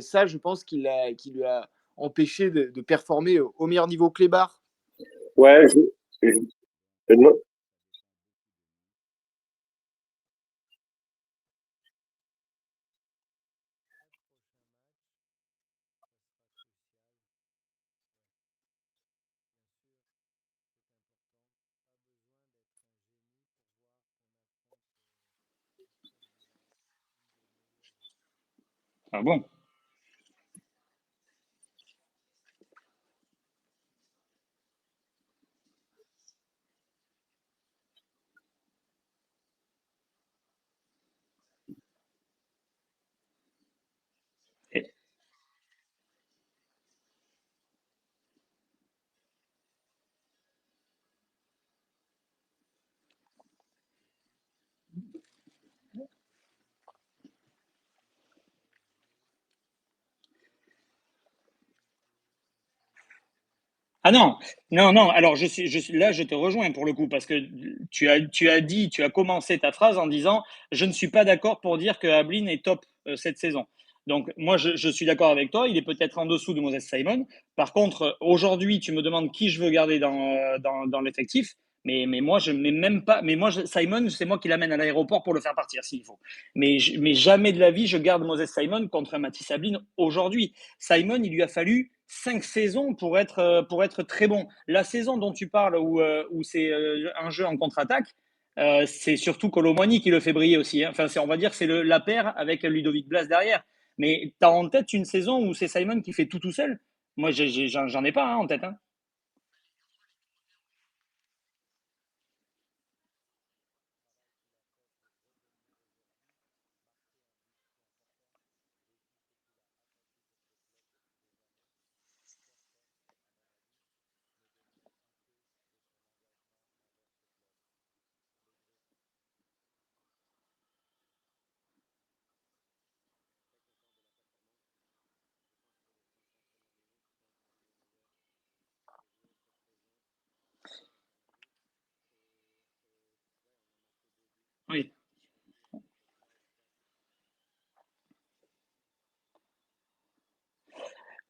Speaker 1: ça, je pense, qui lui a empêché de performer au meilleur niveau. Clébar.
Speaker 2: Ouais, je demande-
Speaker 4: Ah bon. Et- Ah non, non, non. Alors je suis là, je te rejoins pour le coup parce que tu as commencé ta phrase en disant je ne suis pas d'accord pour dire que Ablin est top cette saison. Donc moi je suis d'accord avec toi. Il est peut-être en dessous de Moses Simon. Par contre aujourd'hui tu me demandes qui je veux garder dans l'effectif. Mais moi je mets même pas. Mais moi Simon c'est moi qui l'amène à l'aéroport pour le faire partir s'il faut. Mais jamais de la vie je garde Moses Simon contre un Mathis Ablin aujourd'hui. Simon il lui a fallu 5 saisons pour être très bon. La saison dont tu parles, où c'est un jeu en contre-attaque, c'est surtout Colomboigny qui le fait briller aussi. Hein. Enfin, on va dire que c'est la paire avec Ludovic Blas derrière. Mais tu as en tête une saison où c'est Simon qui fait tout seul. Moi, j'en ai pas hein, en tête. Hein.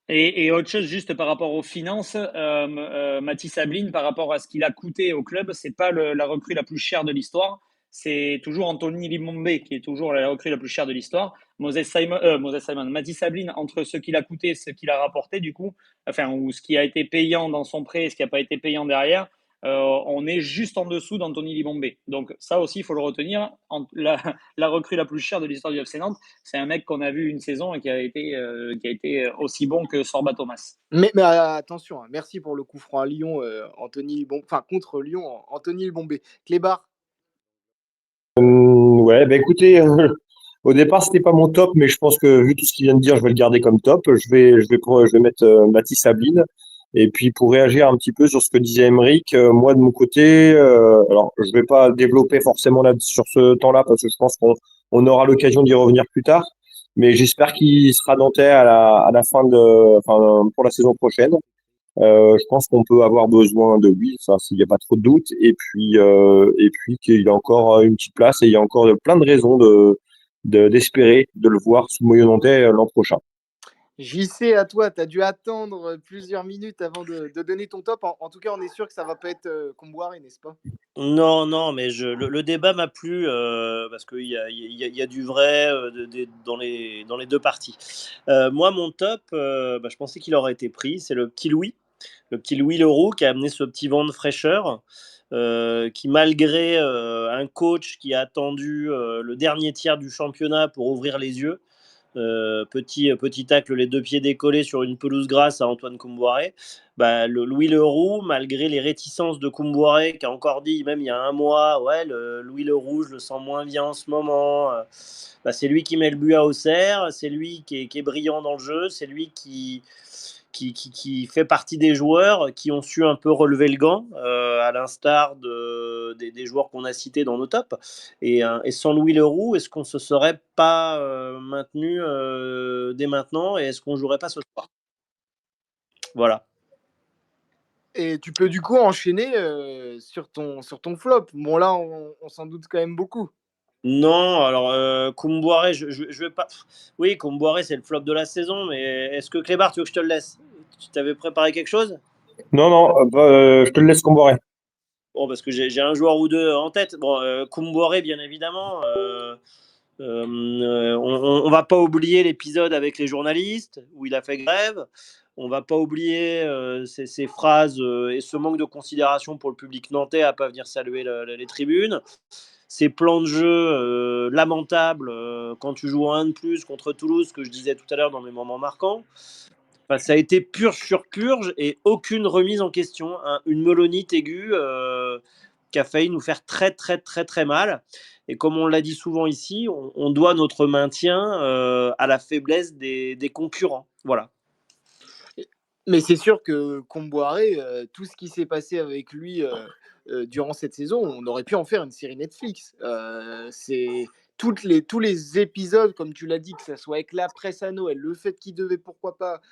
Speaker 4: Et autre chose, juste par rapport aux finances, Mathis Ablin, par rapport à ce qu'il a coûté au club, c'est pas la recrue la plus chère de l'histoire. C'est toujours Anthony Limombe qui est toujours la recrue la plus chère de l'histoire. Moses Simon, Mathis Ablin, entre ce qu'il a coûté et ce qu'il a rapporté, du coup, enfin, ou ce qui a été payant dans son prêt et ce qui n'a pas été payant derrière, on est juste en dessous d'Anthony Limombe. Donc, ça aussi, il faut le retenir. La recrue la plus chère de l'histoire du FC Nantes, c'est un mec qu'on a vu une saison et qui a été aussi bon que Sorba Thomas.
Speaker 1: Mais attention, hein, merci pour le coup franc à Lyon, enfin contre Lyon, Anthony Bombé. Clébar,
Speaker 2: Ouais, bah écoutez, au départ, c'était pas mon top, mais je pense que vu tout ce qu'il vient de dire, je vais le garder comme top. Je vais mettre Mathis Sabine. Et puis pour réagir un petit peu sur ce que disait Emeric, moi de mon côté, alors je vais pas développer forcément là sur ce temps-là parce que je pense qu'on aura l'occasion d'y revenir plus tard. Mais j'espère qu'il sera nantais à la fin enfin pour la saison prochaine. Je pense qu'on peut avoir besoin de lui, ça, s'il n'y a pas trop de doute. Et puis qu'il a encore une petite place et il y a encore plein de raisons d'espérer de le voir sous le maillot nantais l'an prochain.
Speaker 1: JC, à toi, tu as dû attendre plusieurs minutes avant de donner ton top. En tout cas, on est sûr que ça va pas être Comboiré, n'est-ce pas?
Speaker 3: Non, non, mais le débat m'a plu parce qu'il y a du vrai dans les deux parties. Moi, mon top, je pensais qu'il aurait été pris. C'est le petit Louis Leroux qui a amené ce petit vent de fraîcheur. Qui malgré un coach qui a attendu le dernier tiers du championnat pour ouvrir les yeux, petit tacle, les deux pieds décollés sur une pelouse grasse à Antoine Koumboiré. Le Louis Leroux, malgré les réticences de Koumboiré, qui a encore dit, même il y a un mois, ouais, le Louis Leroux, je le sens moins bien en ce moment. C'est lui qui met le but à Auxerre, c'est lui qui est brillant dans le jeu, c'est lui qui fait partie des joueurs qui ont su un peu relever le gant, à l'instar des joueurs qu'on a cités dans nos tops. Et sans Louis Leroux, est-ce qu'on se serait pas maintenu dès maintenant et est-ce qu'on jouerait pas ce soir? Voilà.
Speaker 1: Et tu peux du coup enchaîner sur ton flop. Bon, là, on s'en doute quand même beaucoup.
Speaker 3: Non, alors Koumboiré, je vais pas. Oui, Koumboiré, c'est le flop de la saison, mais est-ce que Clébar, tu veux que je te le laisse? Tu t'avais préparé quelque chose?
Speaker 2: Non, non, je te le laisse comborer.
Speaker 3: Bon, parce que j'ai un joueur ou deux en tête. Bon, Koumboiré, bien évidemment. On va pas oublier l'épisode avec les journalistes où il a fait grève. On va pas oublier ces phrases et ce manque de considération pour le public nantais à pas venir saluer les tribunes. Ces plans de jeu lamentables quand tu joues un de plus contre Toulouse, que je disais tout à l'heure dans mes moments marquants. Enfin, ça a été purge sur purge et aucune remise en question. Hein. Une melonite aiguë qui a failli nous faire très très très très mal. Et comme on l'a dit souvent ici, on doit notre maintien à la faiblesse des concurrents. Voilà.
Speaker 1: Mais c'est sûr que Comboiré, tout ce qui s'est passé avec lui durant cette saison, on aurait pu en faire une série Netflix. C'est tous les épisodes, comme tu l'as dit, que ça soit avec la presse à Noël, le fait qu'il devait pourquoi pas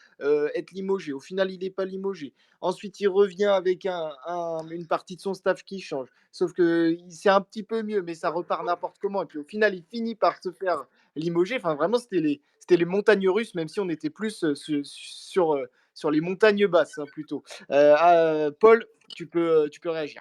Speaker 1: être limogé. Au final, il n'est pas limogé. Ensuite, il revient avec une partie de son staff qui change. Sauf que c'est un petit peu mieux, mais ça repart n'importe comment. Et puis au final, il finit par se faire limoger. Enfin, vraiment, c'était les montagnes russes, même si on était plus sur les montagnes basses, hein, plutôt. Paul, tu peux réagir.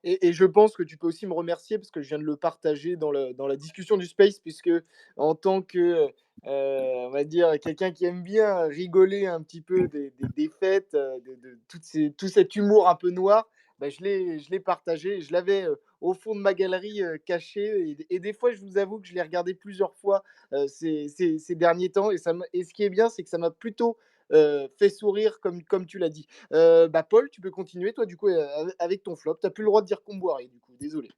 Speaker 1: Et je pense que tu peux aussi me remercier parce que je viens de le partager dans la discussion du space, puisque en tant que, on va dire, quelqu'un qui aime bien rigoler un petit peu des défaites, tout cet humour un peu noir, bah, je l'ai partagé. Je l'avais au fond de ma galerie caché. Et des fois, je vous avoue que je l'ai regardé plusieurs fois ces derniers temps. Et ce qui est bien, c'est que ça m'a plutôt fait sourire, comme tu l'as dit. Bah, Paul, tu peux continuer, toi, du coup, avec ton flop. Tu n'as plus le droit de dire Comboiré, du coup, désolé.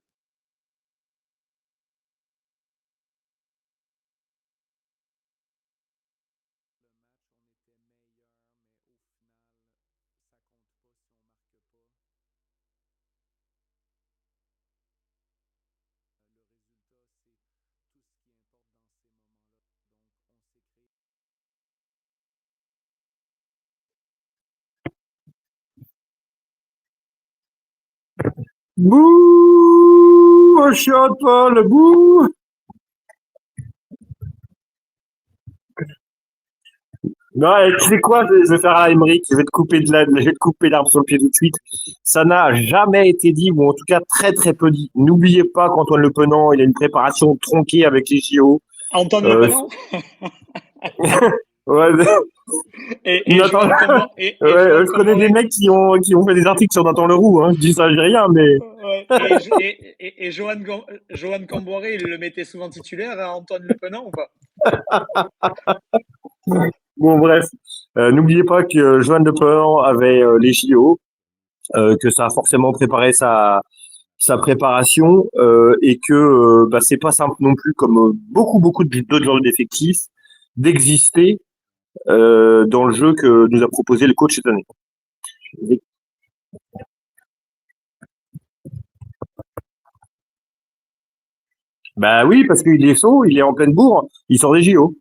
Speaker 2: Bouh! Au chiotte, Paul! Bouh! Non, et tu sais quoi? Je vais faire à Emmerich. Je vais te couper l'arbre sur le pied tout de suite. Ça n'a jamais été dit, ou en tout cas très très peu dit. N'oubliez pas qu'Antoine Le Penant, il a une préparation tronquée avec les JO.
Speaker 4: Antoine Le
Speaker 2: Euh,
Speaker 4: Penant
Speaker 2: ouais,
Speaker 4: et
Speaker 2: Nathan,
Speaker 4: Et
Speaker 2: ouais,
Speaker 4: Johan
Speaker 2: je connais des
Speaker 4: Comboré.
Speaker 2: mecs qui ont fait des articles sur Nathan Leroux, hein. Je dis ça, je dis rien, mais
Speaker 4: Ouais. Et Johan Comboré, il le mettait souvent titulaire à Antoine Le Penant ou pas?
Speaker 2: bon, bref. N'oubliez pas que Johan Le Penant avait les JO, que ça a forcément préparé sa préparation et que bah, c'est pas simple non plus, comme beaucoup d'autres joueurs d'effectifs, d'exister dans le jeu que nous a proposé le coach cette année. Bah oui, parce qu'il est saut, il est en pleine bourre, il sort des JO.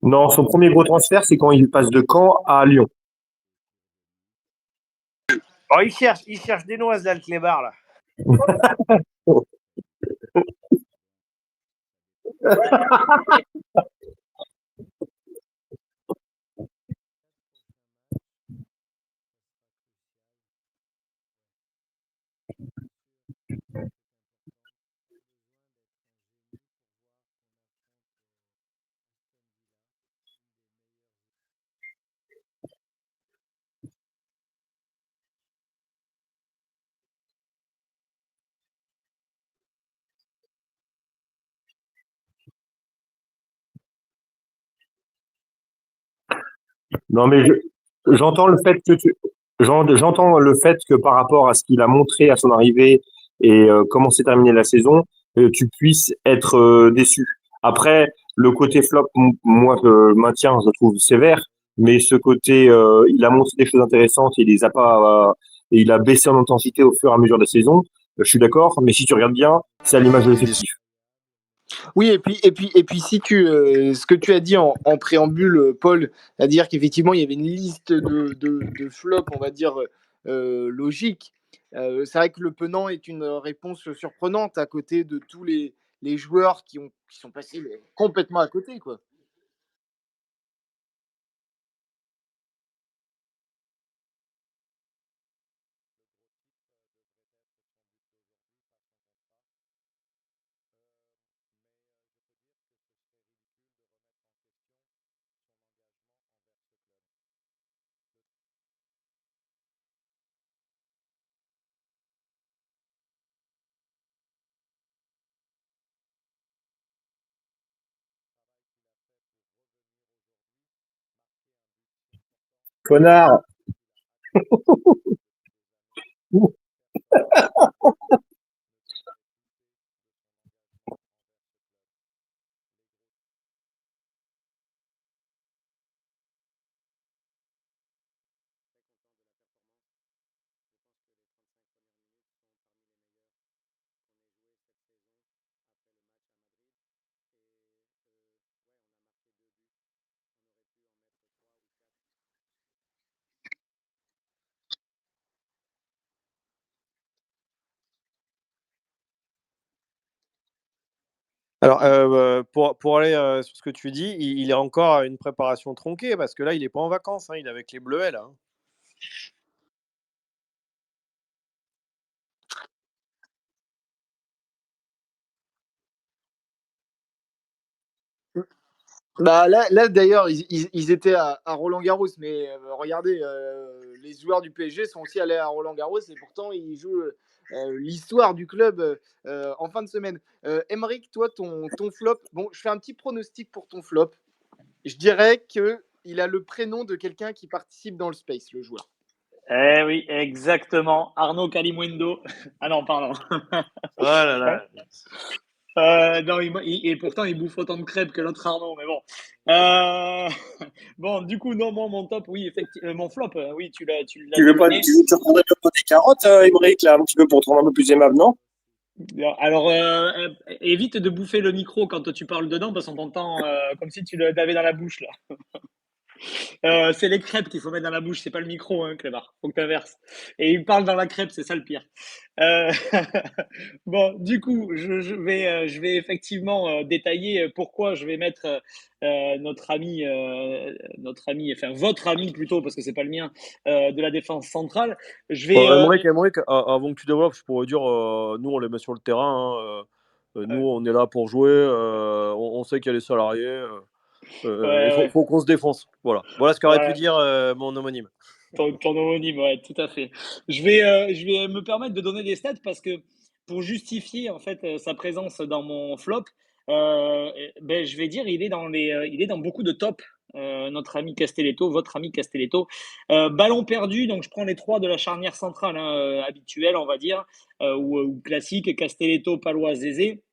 Speaker 2: Non, son premier gros transfert, c'est quand il passe de Caen à Lyon.
Speaker 3: Oh, il cherche des noises, là, le clébard, là.
Speaker 2: Non, mais j'entends le fait que j'entends le fait que par rapport à ce qu'il a montré à son arrivée et comment s'est terminée la saison, tu puisses être déçu. Après, le côté flop, moi, je maintiens, je le trouve sévère, mais ce côté, il a montré des choses intéressantes et il les a pas, et il a baissé en intensité au fur et à mesure de la saison. Je suis d'accord, mais si tu regardes bien, c'est à l'image de l'effectif.
Speaker 1: Oui, et puis si ce que tu as dit en préambule, Paul, c'est-à-dire qu'effectivement, il y avait une liste de flops, on va dire, logique. C'est vrai que le Penant est une réponse surprenante à côté de tous les joueurs qui sont passés complètement à côté, quoi.
Speaker 2: Connard!
Speaker 3: Alors, pour aller sur ce que tu dis, il est encore à une préparation tronquée parce que là, il n'est pas en vacances, hein, il est avec les Bleuets là.
Speaker 1: Bah là d'ailleurs, ils étaient à Roland-Garros, mais regardez, les joueurs du PSG sont aussi allés à Roland-Garros et pourtant ils jouent l'histoire du club en fin de semaine. Emeric, toi, ton flop, bon, je fais un petit pronostic pour ton flop. Je dirais qu'il a le prénom de quelqu'un qui participe dans le Space, le joueur.
Speaker 4: Eh oui, exactement. Arnaud Calimundo. Ah non, pardon.
Speaker 3: Oh là là.
Speaker 4: Non, et pourtant, il bouffe autant de crêpes que l'autre Arnaud, mais bon. Bon, du coup, non, moi, mon top, oui, effectivement, mon flop, oui, tu l'as
Speaker 2: Tu veux pas,
Speaker 4: deviné.
Speaker 2: tu reprendrais pas des carottes, Émeric, là, un petit peu pour te rendre un peu plus aimable, non?
Speaker 4: Alors, évite de bouffer le micro quand tu parles dedans, parce qu'on t'entend comme si tu l'avais dans la bouche, là. C'est les crêpes qu'il faut mettre dans la bouche, c'est pas le micro, hein, Clément. Faut que tu inverses. Et il parle dans la crêpe, c'est ça le pire. Euh, bon, du coup, je vais effectivement détailler pourquoi je vais mettre notre ami, enfin votre ami plutôt, parce que c'est pas le mien, de la défense centrale. Je vais.
Speaker 3: Emeric, avant que tu développes, je pourrais dire, nous, on les met sur le terrain. Nous, on est là pour jouer. On sait qu'il y a les salariés. Il
Speaker 4: Ouais,
Speaker 3: faut qu'on se défonce. Voilà ce qu'aurait pu
Speaker 4: ouais.
Speaker 3: dire mon homonyme.
Speaker 4: Ton homonyme, ouais, tout à fait. Je vais me permettre de donner des stats parce que pour justifier en fait sa présence dans mon flop, ben, je vais dire il est dans beaucoup de top. Notre ami Castelletto, votre ami Castelletto. Ballon perdu, donc je prends les trois de la charnière centrale hein, habituelle, on va dire, ou classique, Castelletto, Palois, Zézé.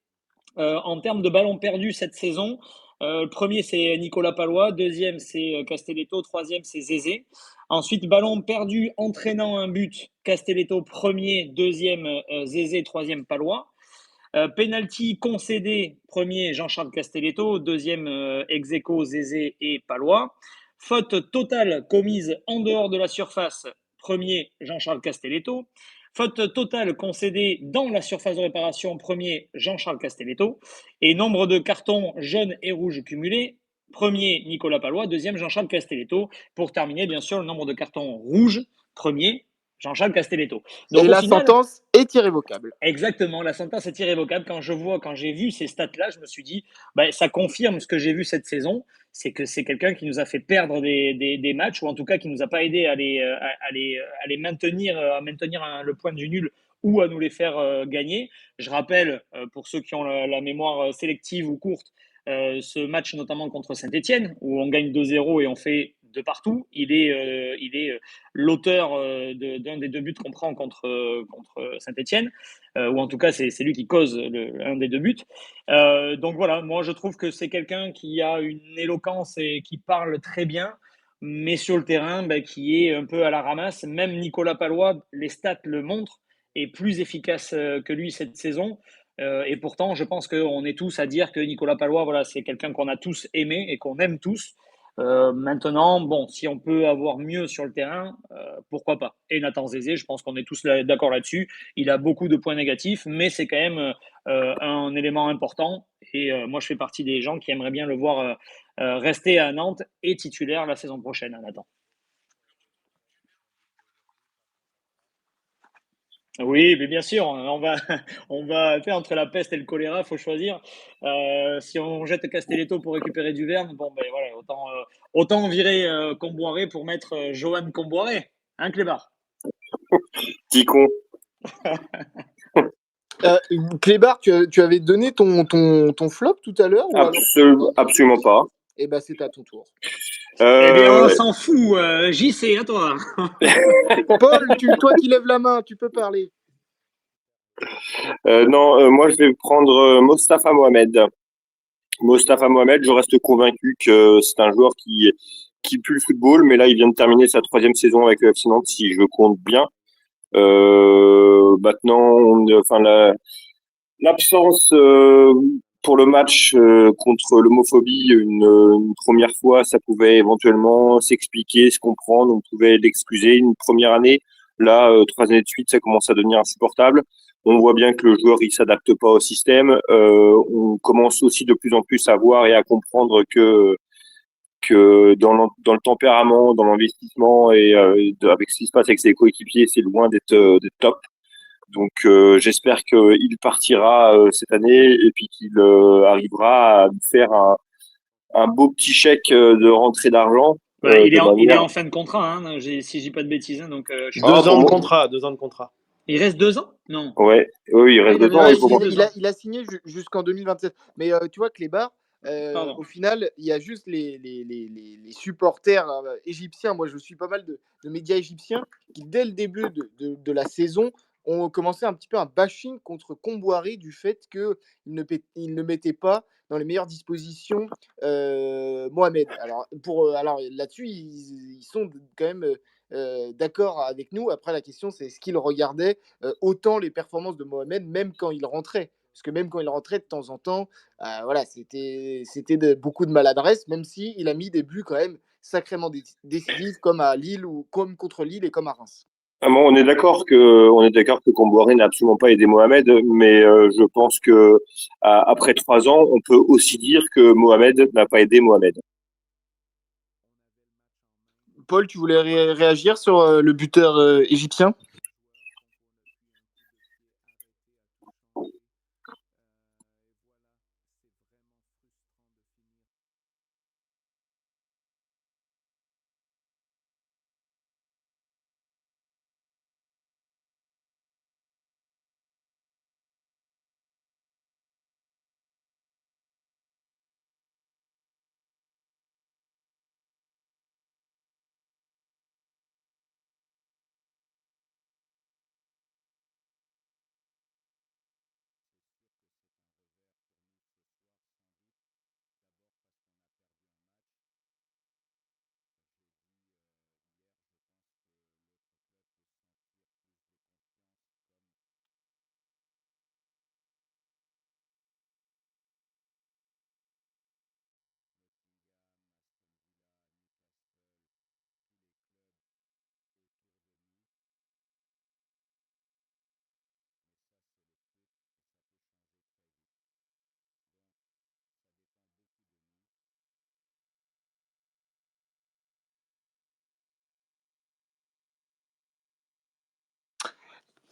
Speaker 4: En termes de ballons perdus cette saison, le premier c'est Nicolas Palois, deuxième c'est Castelletto, troisième c'est Zézé. Ensuite, ballon perdu entraînant un but, Castelletto premier, deuxième Zézé, troisième Palois. Penalty concédé, premier Jean-Charles Castelletto, deuxième ex aequo Zézé et Palois. Faute totale commise en dehors de la surface, premier Jean-Charles Castelletto. Faute totale concédée dans la surface de réparation, premier Jean-Charles Castelletto. Et nombre de cartons jaunes et rouges cumulés, premier Nicolas Palois, deuxième Jean-Charles Castelletto. Pour terminer, bien sûr, le nombre de cartons rouges, premier Jean-Charles Castelletto.
Speaker 1: Donc, et
Speaker 4: au
Speaker 1: la
Speaker 4: final,
Speaker 1: sentence est irrévocable.
Speaker 4: Exactement, la sentence est irrévocable. Quand j'ai vu ces stats-là, je me suis dit, bah, ça confirme ce que j'ai vu cette saison, c'est que c'est quelqu'un qui nous a fait perdre des matchs, ou en tout cas qui nous a pas aidé à les maintenir, le point du nul ou à nous les faire gagner. Je rappelle, pour ceux qui ont la mémoire sélective ou courte, ce match notamment contre Saint-Etienne, où on gagne 2-0 et on fait de partout. Il est l'auteur d'un des deux buts qu'on prend contre Saint-Etienne, ou en tout cas c'est lui qui cause un des deux buts. Donc voilà, moi je trouve que c'est quelqu'un qui a une éloquence et qui parle très bien, mais sur le terrain, bah, qui est un peu à la ramasse. Même Nicolas Palois, les stats le montrent, est plus efficace que lui cette saison. Et pourtant, je pense qu'on est tous à dire que Nicolas Palois, voilà, c'est quelqu'un qu'on a tous aimé et qu'on aime tous. Maintenant, bon, si on peut avoir mieux sur le terrain, pourquoi pas. Et Nathan Zézé, je pense qu'on est tous d'accord là-dessus. Il a beaucoup de points négatifs, mais c'est quand même un élément important. Et moi, je fais partie des gens qui aimeraient bien le voir rester à Nantes et titulaire la saison prochaine, Nathan. Oui, mais bien sûr, on va faire entre la peste et le choléra, il faut choisir. Si on jette Castelletto pour récupérer Duverne, bon, ben voilà, autant virer Comboiré pour mettre Johan Comboiré, hein, Clébar?
Speaker 2: Petit con.
Speaker 1: Clébar, tu avais donné ton flop tout à l'heure ou
Speaker 2: Absolument pas.
Speaker 1: Eh ben, c'est à ton tour.
Speaker 4: Eh bien, on s'en fout. JC, à toi.
Speaker 1: Paul, toi qui lèves la main, tu peux parler.
Speaker 2: Non, moi je vais prendre Mostafa Mohamed. Mostafa Mohamed, je reste convaincu que c'est un joueur qui pue le football, mais là il vient de terminer sa 3e saison avec le FC Nantes, si je compte bien. Maintenant, l'absence pour le match contre l'homophobie une première fois, ça pouvait éventuellement s'expliquer, se comprendre, on pouvait l'excuser. Une première année, Là, 3 années de suite, ça commence à devenir insupportable. On voit bien que le joueur il s'adapte pas au système. On commence aussi de plus en plus à voir et à comprendre que dans le tempérament, dans l'investissement et avec ce qui se passe avec ses coéquipiers, c'est loin d'être top. Donc j'espère qu'il partira cette année et puis qu'il arrivera à nous faire un beau petit chèque de rentrée d'argent
Speaker 4: Ouais,
Speaker 2: de
Speaker 4: il est
Speaker 2: manière.
Speaker 4: en fin de contrat, hein, si je dis pas de bêtises. Hein, donc, je suis pas
Speaker 2: Ah,
Speaker 3: Deux
Speaker 4: sûr
Speaker 3: ans
Speaker 2: pour
Speaker 3: de
Speaker 2: moi,
Speaker 4: que.
Speaker 3: contrat, 2 ans de contrat.
Speaker 4: Il reste 2 ans? Non.
Speaker 2: ouais, oui, il
Speaker 4: Ah,
Speaker 2: reste
Speaker 4: il avait
Speaker 2: 2 ans.
Speaker 1: Non,
Speaker 4: pas
Speaker 2: Oui, pour moi.
Speaker 4: signé 2 ans.
Speaker 1: il a signé jusqu'en 2027. Mais tu vois, Clébar, au
Speaker 4: Pardon.
Speaker 1: final, il y a juste les supporters égyptiens. Moi, je suis pas mal de médias égyptiens qui, dès le début de la saison, ont commencé un petit peu un bashing contre Kombouaré du fait qu'il ne mettait pas dans les meilleures dispositions Mohamed. Alors là-dessus, ils sont quand même d'accord avec nous. Après, la question, c'est est-ce qu'ils regardaient autant les performances de Mohamed, même quand il rentrait. Parce que même quand il rentrait de temps en temps, voilà, c'était beaucoup de maladresse, même si il a mis des buts quand même sacrément décisifs, comme à Lille ou comme contre Lille et comme à Reims.
Speaker 2: Ah bon, on est d'accord que Comboiré n'a absolument pas aidé Mohamed, mais je pense que après 3 ans, on peut aussi dire que Mohamed n'a pas aidé Mohamed.
Speaker 1: Paul, tu voulais réagir sur le buteur égyptien?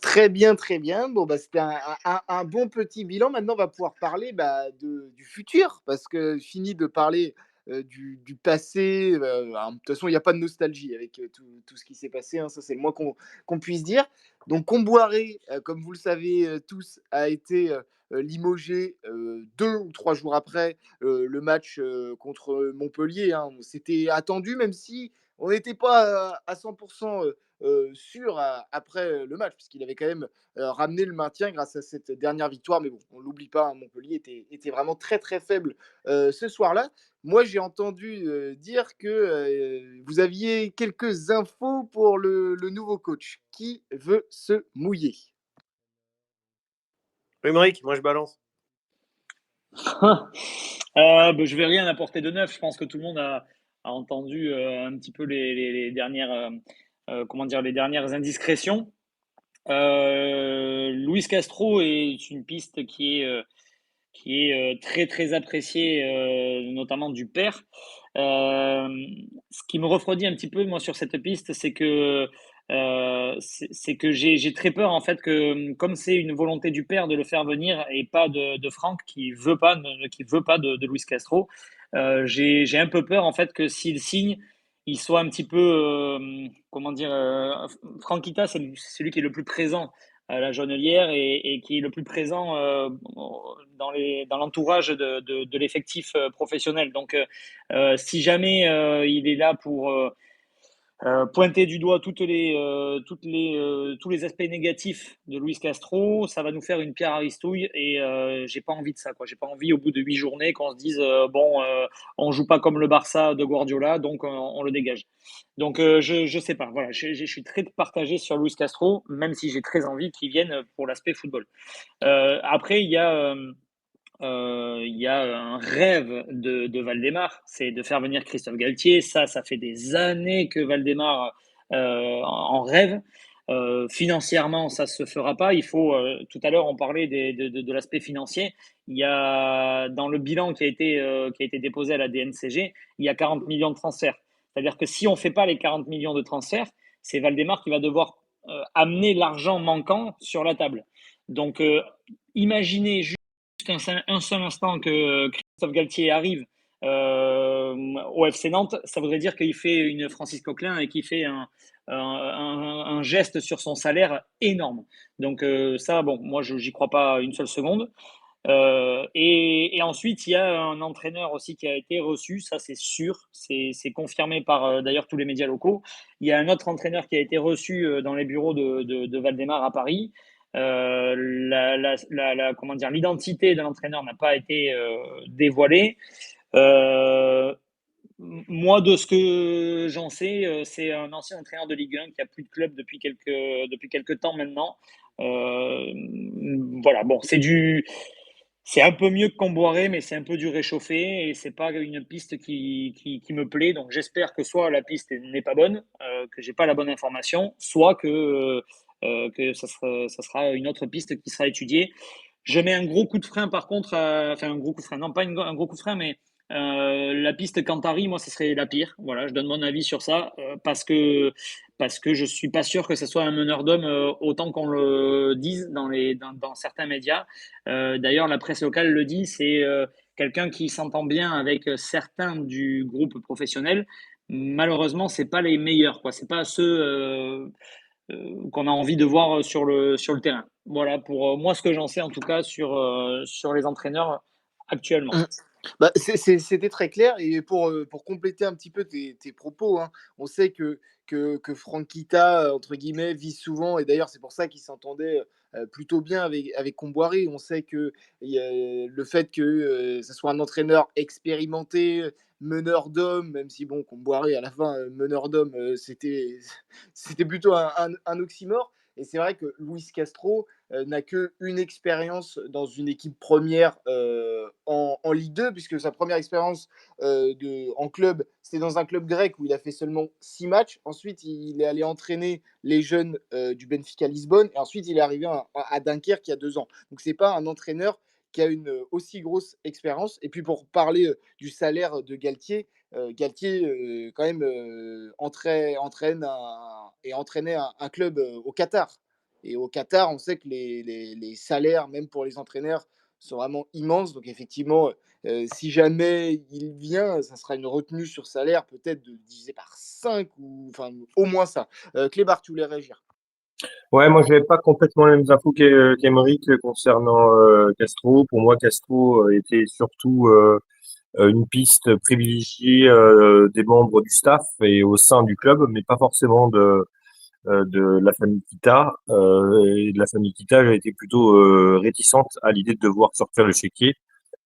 Speaker 1: Très bien, très bien. Bon, bah, c'était un bon petit bilan. Maintenant, on va pouvoir parler du futur, parce que fini de parler du passé. De toute façon, il n'y a pas de nostalgie avec tout ce qui s'est passé, hein, ça, c'est le moins qu'on puisse dire. Donc, Comboiré, comme vous le savez tous, a été limogé 2 ou 3 jours après le match contre Montpellier, hein. C'était attendu, même si on n'était pas à 100% sûr après le match, puisqu'il avait quand même ramené le maintien grâce à cette dernière victoire. Mais bon, on ne l'oublie pas, hein, Montpellier était vraiment très très faible ce soir-là. Moi, j'ai entendu dire que vous aviez quelques infos pour le nouveau coach. Qui veut se mouiller?
Speaker 3: Émeric, moi je balance.
Speaker 4: Je vais rien apporter de neuf. Je pense que tout le monde a entendu un petit peu les dernières, comment dire, les dernières indiscrétions. Luis Castro est une piste qui est très très appréciée, notamment du père. Ce qui me refroidit un petit peu moi sur cette piste, c'est que j'ai très peur en fait que comme c'est une volonté du père de le faire venir et pas de Franck qui veut pas de Luis Castro, j'ai un peu peur en fait que s'il signe, il soit un petit peu comment dire, Franquita, c'est celui qui est le plus présent à la Jaunelière et qui est le plus présent dans l'entourage de l'effectif professionnel. Donc, si jamais il est là pour pointer du doigt tous les aspects négatifs de Luis Castro, ça va nous faire une pierre à ristouille et j'ai pas envie de ça, quoi. J'ai pas envie au bout de 8 journées qu'on se dise bon, on joue pas comme le Barça de Guardiola, donc on le dégage. Donc je sais pas, voilà, je suis très partagé sur Luis Castro, même si j'ai très envie qu'il vienne pour l'aspect football. Après, il y a un rêve de Valdemar, c'est de faire venir Christophe Galtier. Ça fait des années que Valdemar en rêve. Financièrement, ça se fera pas. Il faut, tout à l'heure, on parlait de l'aspect financier. Il y a dans le bilan qui a été déposé à la DNCG, il y a 40 millions de transferts. C'est-à-dire que si on fait pas les 40 millions de transferts, c'est Valdemar qui va devoir amener l'argent manquant sur la table. Donc, imaginez juste un seul instant que Christophe Galtier arrive au FC Nantes, ça voudrait dire qu'il fait une Francis Coquelin et qu'il fait un geste sur son salaire énorme. Donc ça, bon, moi, je n'y crois pas une seule seconde. Et ensuite, il y a un entraîneur aussi qui a été reçu, ça c'est sûr, c'est confirmé par d'ailleurs tous les médias locaux. Il y a un autre entraîneur qui a été reçu dans les bureaux de Valdemar à Paris. Comment dire, l'identité de l'entraîneur n'a pas été dévoilée. Moi, de ce que j'en sais, c'est un ancien entraîneur de Ligue 1 qui a plus de club depuis quelques temps maintenant. Voilà, bon, c'est un peu mieux que Comboiré, mais c'est un peu du réchauffé et c'est pas une piste qui me plaît. Donc j'espère que soit la piste n'est pas bonne, que j'ai pas la bonne information, soit que ça sera une autre piste qui sera étudiée. Je mets un gros coup de frein par contre, enfin un gros coup de frein, non pas un gros coup de frein, mais la piste Cantari, moi, ce serait la pire. Voilà, je donne mon avis sur ça parce que je suis pas sûr que ce soit un meneur d'hommes autant qu'on le dise dans certains médias. D'ailleurs, la presse locale le dit, c'est quelqu'un qui s'entend bien avec certains du groupe professionnel. Malheureusement, c'est pas les meilleurs, quoi. C'est pas ceux qu'on a envie de voir sur le terrain. Voilà pour moi ce que j'en sais en tout cas sur les entraîneurs actuellement.
Speaker 1: Mmh. Bah, c'était très clair et pour compléter un petit peu tes propos, hein, on sait que Franck Kita, entre guillemets, «vise souvent» et d'ailleurs c'est pour ça qu'il s'entendait, plutôt bien avec Comboiré. On sait que y a le fait que, ça soit un entraîneur expérimenté, meneur d'hommes, même si bon, Comboiré à la fin, meneur d'hommes, c'était plutôt un oxymore et c'est vrai que Luis Castro, n'a qu'une expérience dans une équipe première en Ligue 2, puisque sa première expérience en club, c'était dans un club grec où il a fait seulement 6 matchs. Ensuite, il est allé entraîner les jeunes du Benfica Lisbonne, et ensuite il est arrivé à Dunkerque il y a 2 ans. Donc, c'est pas un entraîneur qui a une aussi grosse expérience. Et puis, pour parler du salaire de Galtier, Galtier, quand même, entraîne et entraînait un club au Qatar. Et au Qatar, on sait que les salaires, même pour les entraîneurs, sont vraiment immenses. Donc effectivement, si jamais il vient, ça sera une retenue sur salaire peut-être de divisé par 5 ou enfin au moins ça. Clébar, tu voulais réagir?
Speaker 2: Ouais, moi j'avais pas complètement les mêmes infos qu'Emeric concernant Castro. Pour moi, Castro était surtout une piste privilégiée des membres du staff et au sein du club, mais pas forcément de la famille Kita. Et de la famille Kita, j'ai été plutôt réticente à l'idée de devoir sortir le chéquier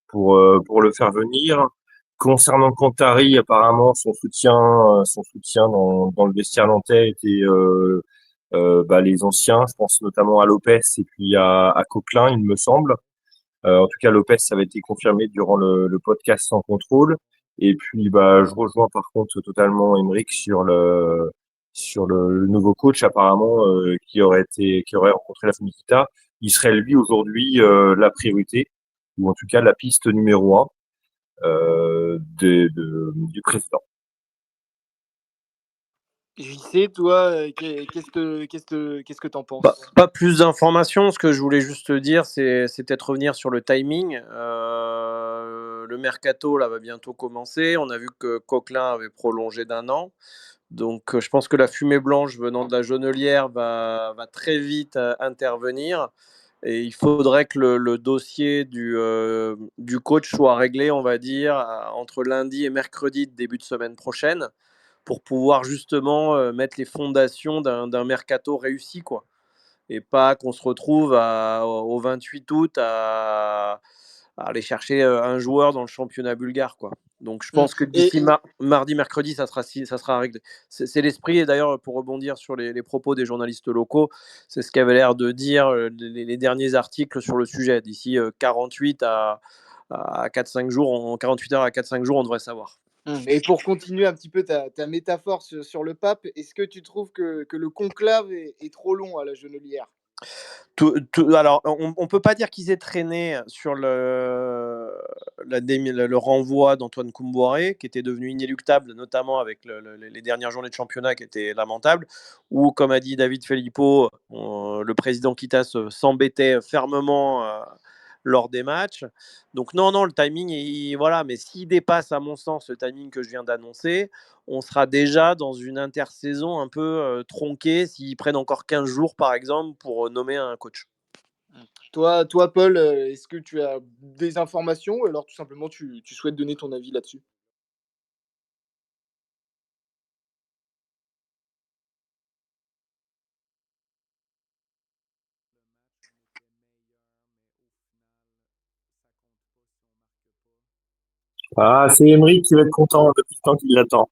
Speaker 2: pour le faire venir. Concernant Cantari, apparemment son soutien dans le vestiaire nantais était bah, les anciens. Je pense notamment à Lopez et puis à Coquelin, il me semble. En tout cas, Lopez, ça avait été confirmé durant le podcast sans contrôle. Et puis, bah, je rejoins par contre totalement Emeric sur le nouveau coach apparemment qui aurait rencontré la famille Kita. Il serait lui aujourd'hui la priorité ou en tout cas la piste numéro un du président.
Speaker 1: JC, toi, qu'est-ce que t'en penses?
Speaker 3: Pas plus d'informations. Ce que je voulais juste te dire, c'est peut-être revenir sur le timing. Le mercato là va bientôt commencer. On a vu que Coquelin avait prolongé d'1 an. Donc, je pense que la fumée blanche venant de la Jonelière va très vite intervenir. Et il faudrait que le dossier du coach soit réglé, on va dire, entre lundi et mercredi de début de semaine prochaine, pour pouvoir justement mettre les fondations d'un mercato réussi, quoi. Et pas qu'on se retrouve au 28 août à aller chercher un joueur dans le championnat bulgare, quoi. Donc je
Speaker 1: Mmh.
Speaker 3: pense que
Speaker 1: Et
Speaker 3: d'ici mardi, mercredi, ça sera réglé. C'est l'esprit, et d'ailleurs, pour rebondir sur les propos des journalistes locaux, c'est ce qu'avait l'air de dire les derniers articles sur le sujet. D'ici 48 à 4-5 jours, en 48 heures à 4-5 jours, on devrait savoir.
Speaker 1: Et pour continuer un petit peu ta métaphore sur le pape, est-ce que tu trouves que le conclave est trop long à la Genelière?
Speaker 3: Alors, on ne peut pas dire qu'ils aient traîné sur le renvoi d'Antoine Koumboiré, qui était devenu inéluctable, notamment avec les dernières journées de championnat qui étaient lamentables, ou comme a dit David Filippo, le président Kitas s'embêtait fermement lors des matchs. Donc non, non, le timing, voilà, mais s'il dépasse à mon sens le timing que je viens d'annoncer, on sera déjà dans une intersaison un peu tronquée s'ils prennent encore 15 jours, par exemple, pour nommer un coach.
Speaker 1: Toi, Paul, est-ce que tu as des informations ou alors tout simplement tu souhaites donner ton avis là-dessus?
Speaker 2: Ah, c'est Emery qui va être content depuis le temps qu'il l'attend.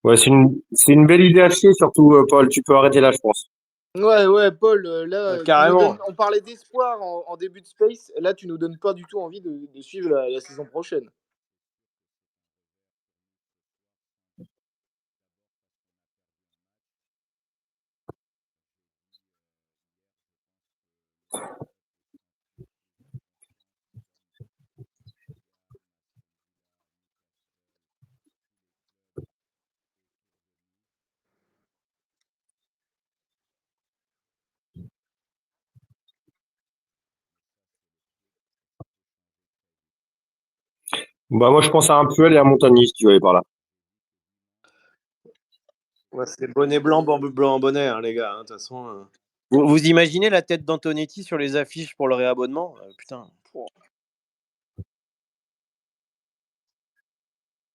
Speaker 2: Ouais, c'est une belle idée à chier, surtout, Paul. Tu peux arrêter là, je pense.
Speaker 1: Ouais, ouais, Paul, là, tu nous donnes
Speaker 3: Carrément.
Speaker 1: on parlait d'espoir en début de Space, là, tu nous donnes pas du tout envie de suivre la saison prochaine.
Speaker 2: Bah, moi, je pense à un Puel et à Montagny, si tu veux aller par là.
Speaker 3: Ouais, c'est bonnet blanc, blanc bonnet, hein, les gars. De toute façon, vous imaginez la tête d'Antonetti sur les affiches pour le réabonnement? Putain.
Speaker 1: Oh,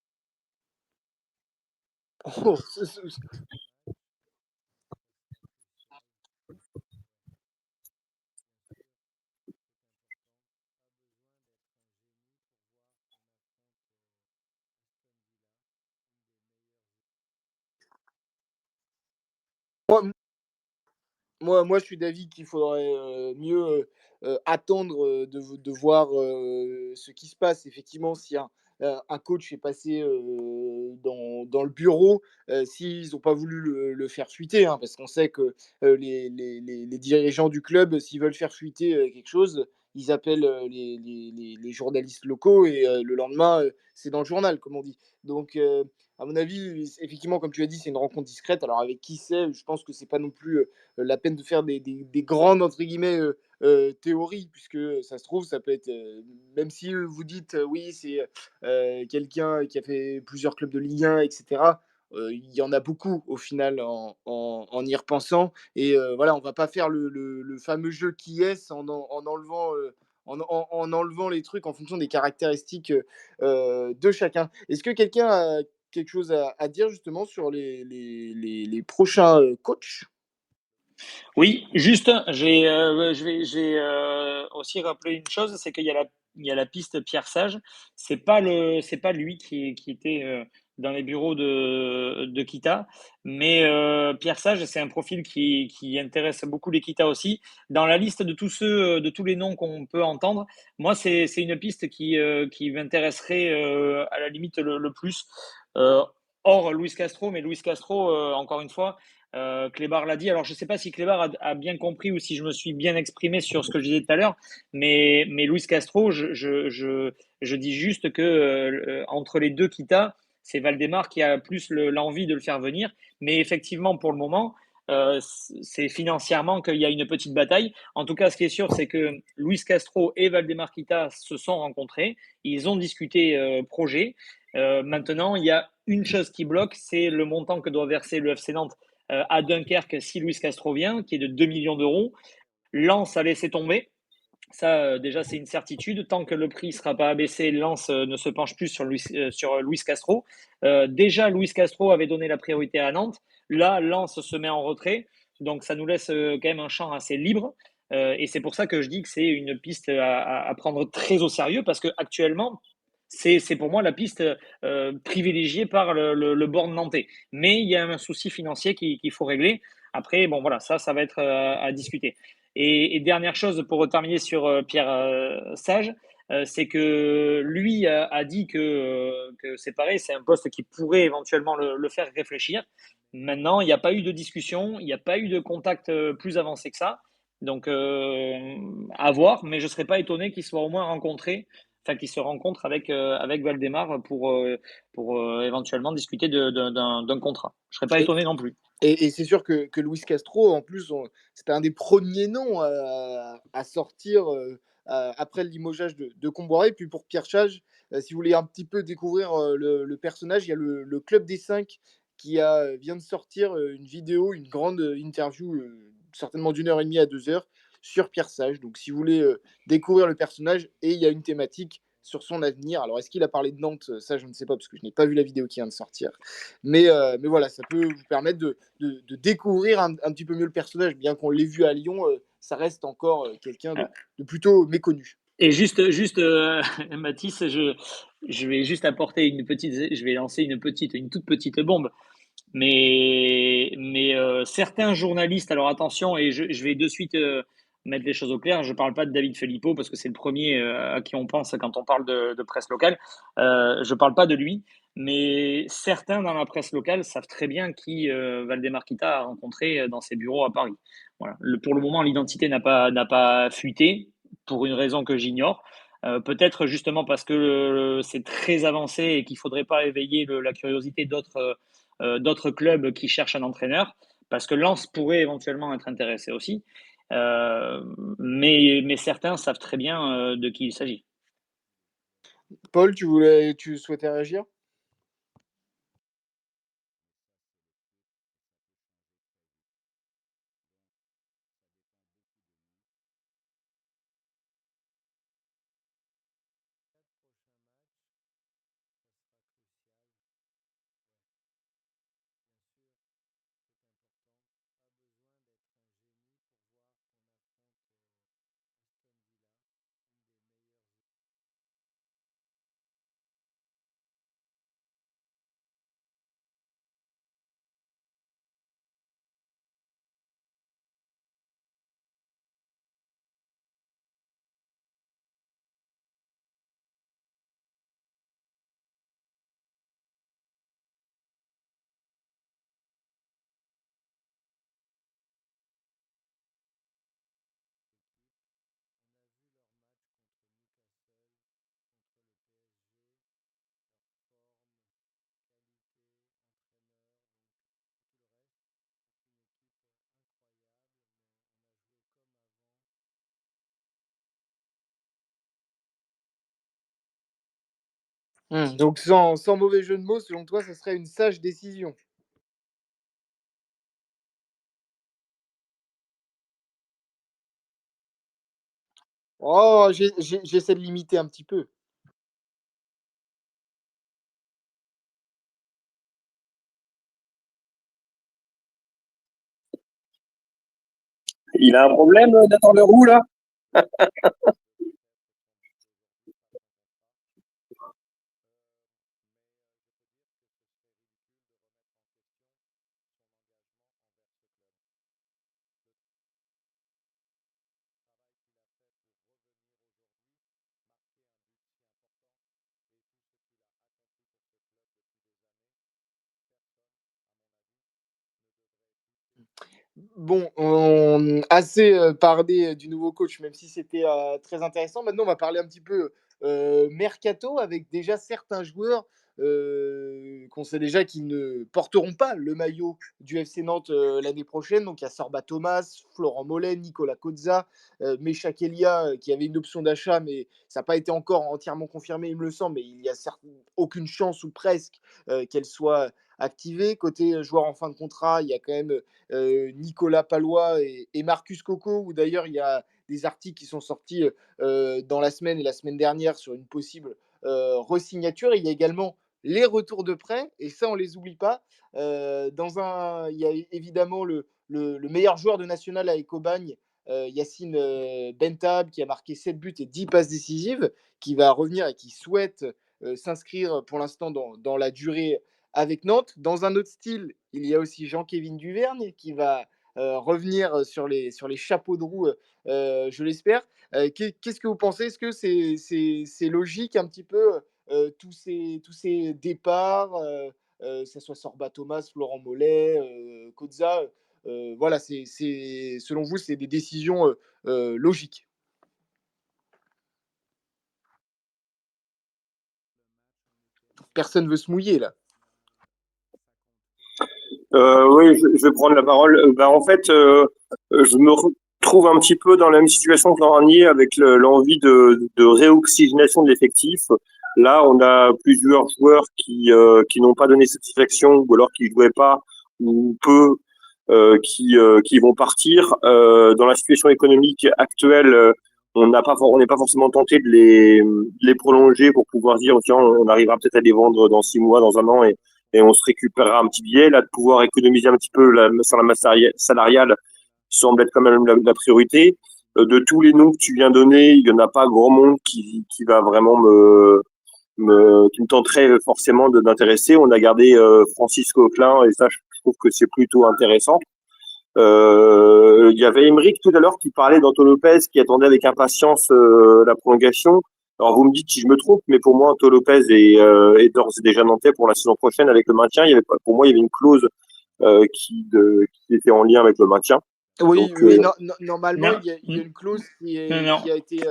Speaker 1: moi moi, je suis d'avis qu'il faudrait, mieux, attendre, de voir, ce qui se passe. Effectivement, si un coach est passé, dans le bureau, s'ils ont pas voulu le faire fuiter, hein, parce qu'on sait que, les dirigeants du club, s'ils veulent faire fuiter, quelque chose, ils appellent, les journalistes locaux et le lendemain, c'est dans le journal, comme on dit. Donc à mon avis, effectivement, comme tu as dit, c'est une rencontre discrète. Alors avec qui c'est? Je pense que c'est pas non plus, la peine de faire des grandes entre guillemets théories, puisque ça se trouve, ça peut être, même si vous dites oui, c'est quelqu'un qui a fait plusieurs clubs de Ligue 1, etc. Il y en a beaucoup au final en y repensant. Et voilà, on va pas faire le fameux jeu qui est en enlevant. En enlevant les trucs en fonction des caractéristiques de chacun. Est-ce que quelqu'un a quelque chose à dire justement sur les prochains coachs?
Speaker 4: Oui, juste, j'ai aussi rappelé une chose, c'est il y a la piste Pierre Sage. C'est pas lui qui était dans les bureaux de Kita, mais Pierre Sage, c'est un profil qui intéresse beaucoup les Kita aussi. Dans la liste de tous ceux, de tous les noms qu'on peut entendre, moi, c'est une piste qui m'intéresserait à la limite le plus. Euh, Hors Luis Castro, mais Luis Castro, encore une fois. Clébar l'a dit. Alors, je ne sais pas si Clébar a bien compris ou si je me suis bien exprimé sur ce que je disais tout à l'heure, mais Luis Castro, je dis juste que entre les deux Kita, c'est Valdemar qui a plus l'envie de le faire venir. Mais effectivement, pour le moment, c'est financièrement qu'il y a une petite bataille. En tout cas, ce qui est sûr, c'est que Luis Castro et Valdemar Kita se sont rencontrés. Ils ont discuté projet. Maintenant, il y a une chose qui bloque, c'est le montant que doit verser le FC Nantes à Dunkerque si Luis Castro vient, qui est de 2 millions d'euros. Lens a laissé tomber. Ça, déjà, c'est une certitude. Tant que le prix ne sera pas abaissé, Lens ne se penche plus sur Luis Castro. Déjà, Luis Castro avait donné la priorité à Nantes. Là, Lens se met en retrait. Donc, ça nous laisse quand même un champ assez libre. Et c'est pour ça que je dis que c'est une piste à prendre très au sérieux parce qu'actuellement, c'est pour moi la piste privilégiée par le board nantais. Mais il y a un souci financier qu'il faut régler. Après, bon, voilà, ça va être à discuter. Et dernière chose pour terminer sur Pierre Sage, c'est que lui a dit que c'est pareil, c'est un poste qui pourrait éventuellement le faire réfléchir. Maintenant, il n'y a pas eu de discussion, il n'y a pas eu de contact plus avancé que ça. Donc, à voir, mais je ne serais pas étonné qu'il soit au moins rencontré, enfin qu'il se rencontre avec Valdemar pour éventuellement discuter d'un contrat. Je ne serais pas
Speaker 1: Et,
Speaker 4: étonné non plus.
Speaker 1: et c'est sûr que Luis Castro, en plus, c'était un des premiers noms à sortir après le limogeage de Comboiré. Puis pour Pierre Chage, si vous voulez un petit peu découvrir le personnage, il y a le Club des 5 vient de sortir une vidéo, une grande interview, certainement d'1 heure et demie à 2 heures, sur Pierre Sage. Donc si vous voulez découvrir le personnage, et il y a une thématique sur son avenir. Alors est-ce qu'il a parlé de Nantes? Ça, je ne sais pas, parce que je n'ai pas vu la vidéo qui vient de sortir. Mais voilà, ça peut vous permettre de découvrir un petit peu mieux le personnage. Bien qu'on l'ait vu à Lyon, ça reste encore quelqu'un de plutôt méconnu.
Speaker 4: Et juste Mathis, je vais juste apporter je vais lancer une toute petite bombe. Mais certains journalistes, alors attention, et je vais de suite mettre les choses au clair, je ne parle pas de David Filippo parce que c'est le premier à qui on pense quand on parle de presse locale. Je ne parle pas de lui, mais certains dans la presse locale savent très bien qui Valdemar Kita a rencontré dans ses bureaux à Paris. Voilà. Pour le moment, l'identité n'a pas fuité pour une raison que j'ignore. Peut-être justement parce que c'est très avancé et qu'il ne faudrait pas éveiller la curiosité d'autres clubs qui cherchent un entraîneur, parce que Lens pourrait éventuellement être intéressé aussi. Mais certains savent très bien de qui il s'agit.
Speaker 1: Paul, tu souhaitais réagir? Donc sans mauvais jeu de mots, selon toi, ça serait une sage décision? Oh, j'essaie de limiter un petit peu.
Speaker 2: Il a un problème, Nathan Leroux, là?
Speaker 1: Bon, on assez parlé du nouveau coach, même si c'était très intéressant. Maintenant, on va parler un petit peu mercato avec déjà certains joueurs qu'on sait déjà qu'ils ne porteront pas le maillot du FC Nantes l'année prochaine. Donc il y a Sorba Thomas, Florent Mollet, Nicolas Kozza, Meshak Elia qui avait une option d'achat, mais ça n'a pas été encore entièrement confirmé, il me le semble, mais il n'y a aucune chance ou presque qu'elle soit activée. Côté joueur en fin de contrat, il y a quand même Nicolas Palois et Marcus Coco, où d'ailleurs il y a des articles qui sont sortis dans la semaine et la semaine dernière sur une possible resignature. Il y a également les retours de prêt, et ça, on ne les oublie pas. Il y a évidemment le meilleur joueur de National à Ecobagne, Yacine Bentab, qui a marqué 7 buts et 10 passes décisives, qui va revenir et qui souhaite s'inscrire pour l'instant dans la durée avec Nantes. Dans un autre style, il y a aussi Jean-Kévin Duvergne qui va revenir sur les chapeaux de roue, je l'espère. Qu'est-ce que vous pensez? Est-ce que c'est logique un petit peu tous ces départs, que ce soit Sorba Thomas, Florent Mollet, Kozza, voilà, selon vous, c'est des décisions logiques? Personne ne veut se mouiller là.
Speaker 2: Oui, je vais prendre la parole. En fait, je me retrouve un petit peu dans la même situation que l'an dernier avec l'envie de réoxygénation de l'effectif. Là, on a plusieurs joueurs qui n'ont pas donné satisfaction ou alors qui jouaient pas ou peu, qui vont partir. Dans la situation économique actuelle, on n'est pas forcément tenté de les prolonger pour pouvoir dire tiens, on arrivera peut-être à les vendre dans 6 mois, dans un an et on se récupérera un petit billet. Là, de pouvoir économiser un petit peu sur la masse salariale semble être quand même la priorité. De tous les noms que tu viens donner, il n'y en a pas grand monde qui va vraiment qui me tenterait forcément d'intéresser. On a gardé Francis Coquelin et ça, je trouve que c'est plutôt intéressant. Il y avait Emeric tout à l'heure qui parlait d'Anto Lopez qui attendait avec impatience la prolongation. Alors vous me dites si je me trompe, mais pour moi Anto Lopez est d'ores et déjà nantais pour la saison prochaine avec le maintien. Pour moi il y avait une clause qui était en lien avec le maintien.
Speaker 1: Oui,
Speaker 2: Donc,
Speaker 1: oui, normalement,
Speaker 4: Non,
Speaker 1: il y a une clause
Speaker 4: non.
Speaker 1: qui a été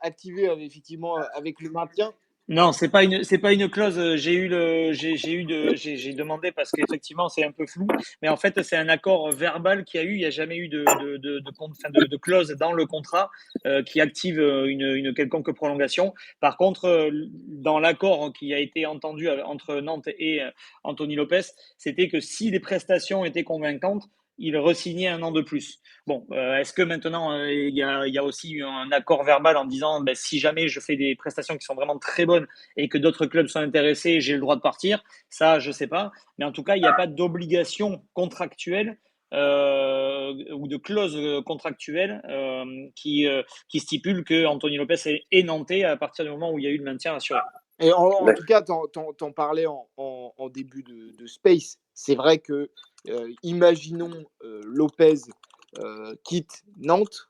Speaker 1: activée effectivement avec le maintien.
Speaker 4: Non, c'est pas une clause. J'ai demandé parce qu'effectivement c'est un peu flou, mais en fait c'est un accord verbal qu'il y a eu. Il n'y a jamais eu de clause dans le contrat qui active une quelconque prolongation. Par contre, dans l'accord qui a été entendu entre Nantes et Anthony Lopez, c'était que si les prestations étaient convaincantes, il re-signait un an de plus. Bon, est-ce que maintenant il y a aussi eu un accord verbal en disant ben, si jamais je fais des prestations qui sont vraiment très bonnes et que d'autres clubs sont intéressés, j'ai le droit de partir? Ça, je sais pas. Mais en tout cas, il n'y a pas d'obligation contractuelle ou de clause contractuelle qui stipule que Anthony Lopez est nantais à partir du moment où il y a eu le maintien assuré.
Speaker 1: Et en tout cas, t'en parlais en début de Space. C'est vrai que, imaginons Lopez quitte Nantes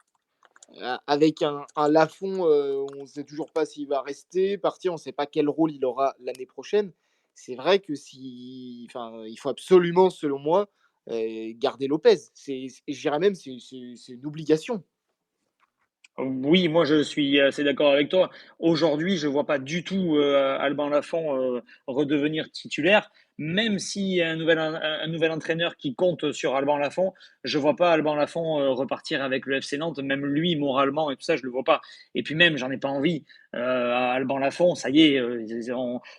Speaker 1: avec un Lafond, on ne sait toujours pas s'il va rester, partir, on ne sait pas quel rôle il aura l'année prochaine. C'est vrai que il faut absolument, selon moi, garder Lopez. Je dirais même c'est une obligation.
Speaker 4: Oui, moi je suis assez d'accord avec toi. Aujourd'hui, je vois pas du tout Alban Lafont redevenir titulaire, même s'il y a un nouvel entraîneur qui compte sur Alban Lafont, je vois pas Alban Lafont repartir avec le FC Nantes, même lui moralement et tout ça, je le vois pas. Et puis même, j'en ai pas envie. Alban Lafont, ça y est,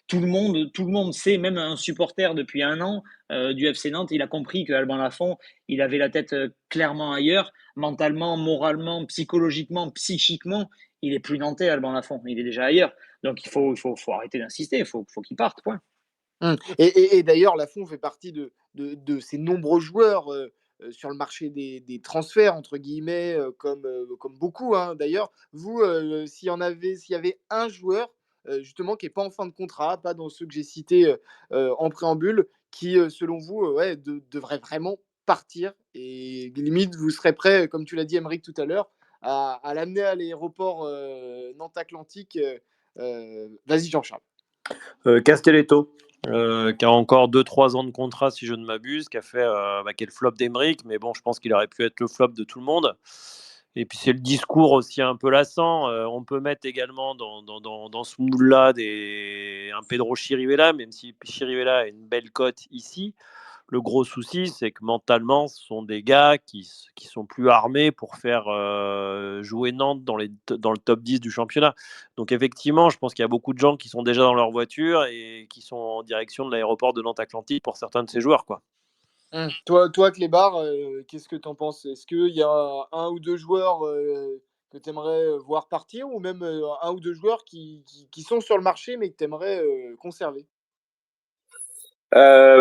Speaker 4: tout le monde sait, même un supporter depuis un an du FC Nantes, il a compris que Alban Lafont, il avait la tête clairement ailleurs mentalement, moralement, psychologiquement, psychiquement, il est plus nantais, Alban Lafont. Il est déjà ailleurs. Donc faut arrêter d'insister. Il faut qu'il parte. Point.
Speaker 1: Et d'ailleurs, Lafont fait partie de ces nombreux joueurs sur le marché des transferts, entre guillemets, comme beaucoup, hein. D'ailleurs, vous, s'il y avait un joueur, justement, qui n'est pas en fin de contrat, pas dans ceux que j'ai cités en préambule, qui, selon vous, ouais, devrait vraiment partir, et limite, vous serez prêt, comme tu l'as dit, Emeric, tout à l'heure, à l'amener à l'aéroport Nantes-Atlantique. Vas-y, Jean-Charles.
Speaker 3: Castelletto, qui a encore 2-3 ans de contrat, si je ne m'abuse, qui est le flop d'Emeric, mais bon, je pense qu'il aurait pu être le flop de tout le monde. Et puis c'est le discours aussi un peu lassant. On peut mettre également dans ce moule-là un Pedro Chirivella, même si Chirivella a une belle cote ici. Le gros souci, c'est que mentalement, ce sont des gars qui sont plus armés pour faire jouer Nantes dans le top 10 du championnat. Donc effectivement, je pense qu'il y a beaucoup de gens qui sont déjà dans leur voiture et qui sont en direction de l'aéroport de Nantes-Atlantique pour certains de ces joueurs, quoi.
Speaker 1: Toi, Clébar, qu'est-ce que tu en penses? Est-ce qu'il y a un ou deux joueurs que tu aimerais voir partir ou même un ou deux joueurs qui sont sur le marché mais que tu aimerais conserver?
Speaker 2: Alors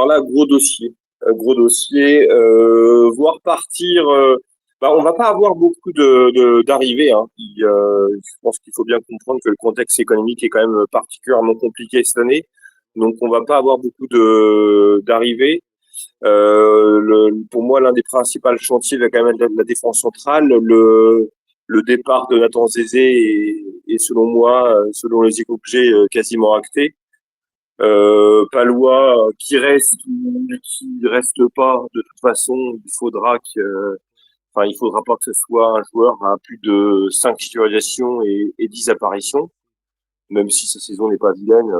Speaker 2: là, gros dossier. Gros dossier. Voir partir. On va pas avoir beaucoup d'arrivées. Hein. Je pense qu'il faut bien comprendre que le contexte économique est quand même particulièrement compliqué cette année. Donc, on va pas avoir beaucoup d'arrivées. Pour moi, l'un des principaux chantiers va quand même être la défense centrale. Le départ de Nathan Zézé est selon moi, selon les échos que j'ai, quasiment acté. Palois qui reste ou qui reste pas, de toute façon, il faudra pas que ce soit un joueur à plus de 5 titularisations et 10 apparitions, même si sa saison n'est pas vilaine.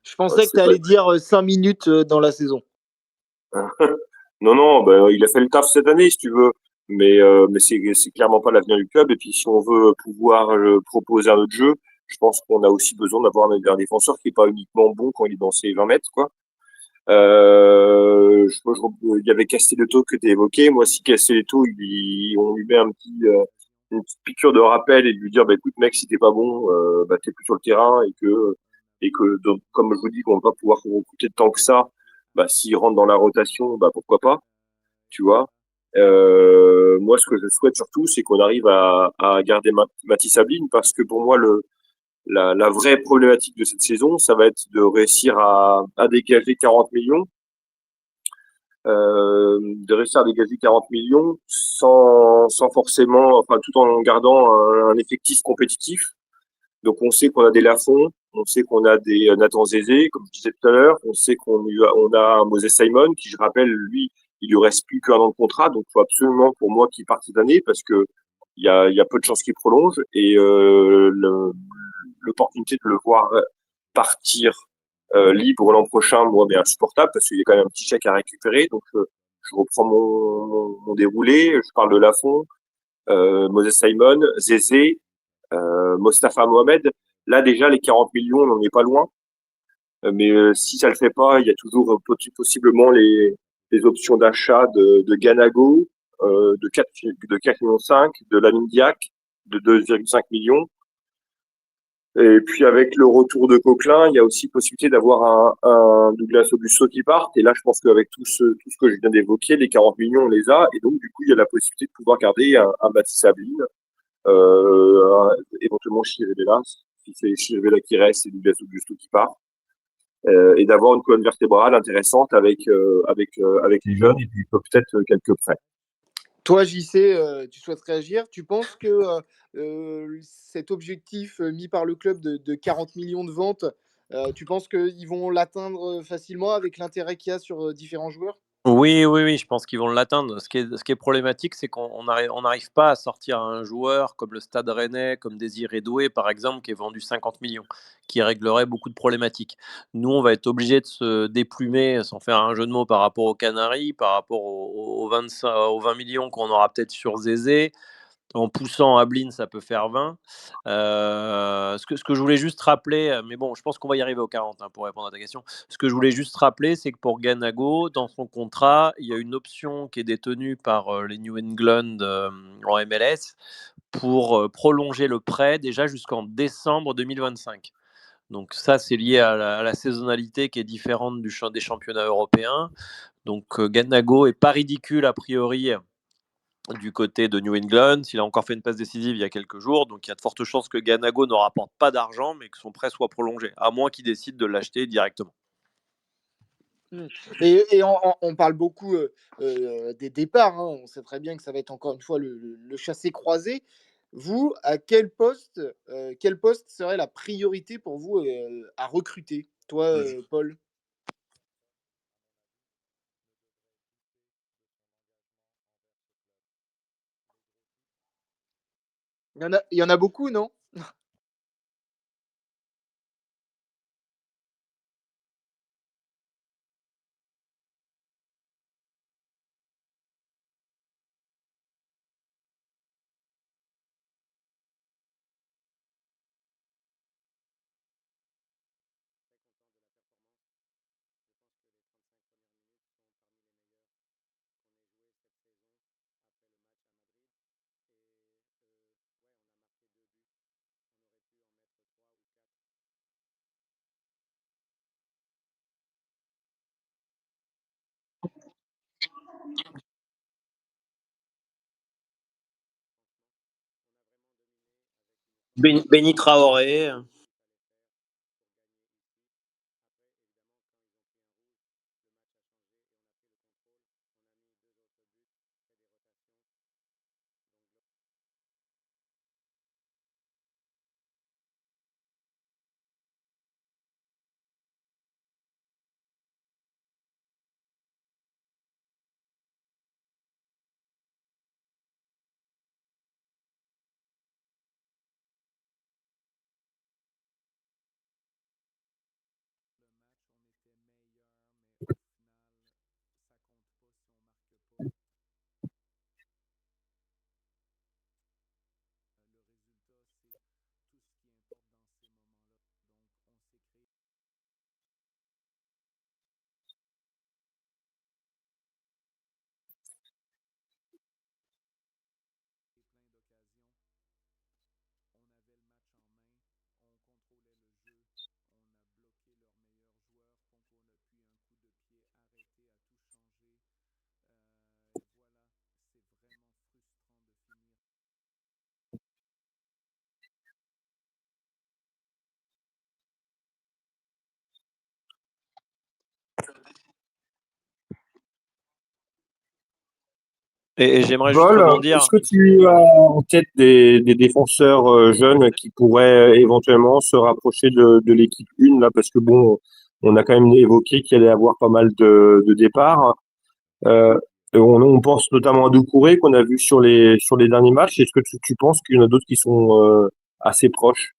Speaker 1: Je pensais que tu
Speaker 2: c'est pas...
Speaker 1: allais dire 5 minutes dans la saison.
Speaker 2: Non, non, il a fait le taf cette année, si tu veux, mais c'est clairement pas l'avenir du club. Et puis, si on veut pouvoir proposer un autre jeu, je pense qu'on a aussi besoin d'avoir un défenseur qui est pas uniquement bon quand il est dans ses 20 mètres, quoi. Il y avait Castelletto que tu évoqué. Moi, si Castelletto, on lui met une petite piqûre de rappel et de lui dire, bah, écoute, mec, si t'es pas bon, t'es plus sur le terrain et que donc, comme je vous dis, qu'on va pas pouvoir recruter tant que ça, s'il rentre dans la rotation, pourquoi pas, tu vois. Moi, ce que je souhaite surtout, c'est qu'on arrive à garder Mathis Sabine parce que pour moi, la vraie problématique de cette saison, ça va être de réussir à dégager 40 millions, de réussir à dégager 40 millions sans forcément, enfin, tout en gardant un effectif compétitif. Donc, on sait qu'on a des Lafont, on sait qu'on a des Nathan Zézé, comme je disais tout à l'heure, on sait on a Moses Simon, qui, je rappelle, lui, il lui reste plus qu'un an de contrat, donc il faut absolument pour moi qu'il parte cette année parce que il y a peu de chances qu'il prolonge et l'opportunité de le voir partir libre l'an prochain, moi, mais insupportable parce qu'il y a quand même un petit chèque à récupérer. Donc, je reprends mon déroulé. Je parle de Lafont, Moses Simon, Zézé, Mostafa Mohamed. Là, déjà, les 40 millions, on n'en est pas loin. Mais si ça le fait pas, il y a toujours possiblement les options d'achat de Ganago, de 4 millions 5, de Lamine Diack, de 2,5 millions. Et puis avec le retour de Coquelin, il y a aussi possibilité d'avoir un Douglas Augusto qui parte. Et là, je pense qu'avec tout ce que je viens d'évoquer, les 40 millions, on les a. Et donc, du coup, il y a la possibilité de pouvoir garder un Baptiste Sabine, éventuellement Chirivella, si c'est Chirivella qui reste et Douglas Augusto qui part. Et d'avoir une colonne vertébrale intéressante avec les jeunes et puis peut-être quelques prêts.
Speaker 1: Toi, JC, tu souhaites réagir? Tu penses que cet objectif mis par le club de 40 millions de ventes, tu penses qu'ils vont l'atteindre facilement avec l'intérêt qu'il y a sur différents joueurs?
Speaker 3: Oui, oui, oui, je pense qu'ils vont l'atteindre. Ce qui est problématique, c'est qu'on n'arrive pas à sortir un joueur comme le Stade Rennais, comme Désiré Doué, par exemple, qui est vendu 50 millions, qui réglerait beaucoup de problématiques. Nous, on va être obligé de se déplumer, sans faire un jeu de mots, par rapport aux Canaries, par rapport aux 20 millions qu'on aura peut-être sur Zézé. En poussant Ablin, ça peut faire 20. Ce que je voulais juste rappeler, mais bon, je pense qu'on va y arriver aux 40 hein, pour répondre à ta question. Ce que je voulais juste rappeler, c'est que pour Ganago, dans son contrat, il y a une option qui est détenue par les New England en MLS pour prolonger le prêt déjà jusqu'en décembre 2025. Donc ça, c'est lié à la saisonnalité qui est différente des championnats européens. Donc Ganago est pas ridicule a priori du côté de New England. Il a encore fait une passe décisive il y a quelques jours, donc il y a de fortes chances que Ganago ne rapporte pas d'argent, mais que son prêt soit prolongé, à moins qu'il décide de l'acheter directement.
Speaker 1: Et on parle beaucoup des départs, hein. On sait très bien que ça va être encore une fois le chassé-croisé. Vous, à quel poste serait la priorité pour vous à recruter? Toi, Paul? Il y en a beaucoup, non?
Speaker 3: Benny Traoré. Et j'aimerais juste
Speaker 2: Vol, est-ce
Speaker 3: rebondir.
Speaker 2: que tu as en tête des défenseurs jeunes qui pourraient éventuellement se rapprocher de l'équipe 1 là, parce que bon, on a quand même évoqué qu'il allait y avoir pas mal de départs. Et on pense notamment à Doucouré qu'on a vu sur les derniers matchs. Est-ce que tu penses qu'il y en a d'autres qui sont assez proches?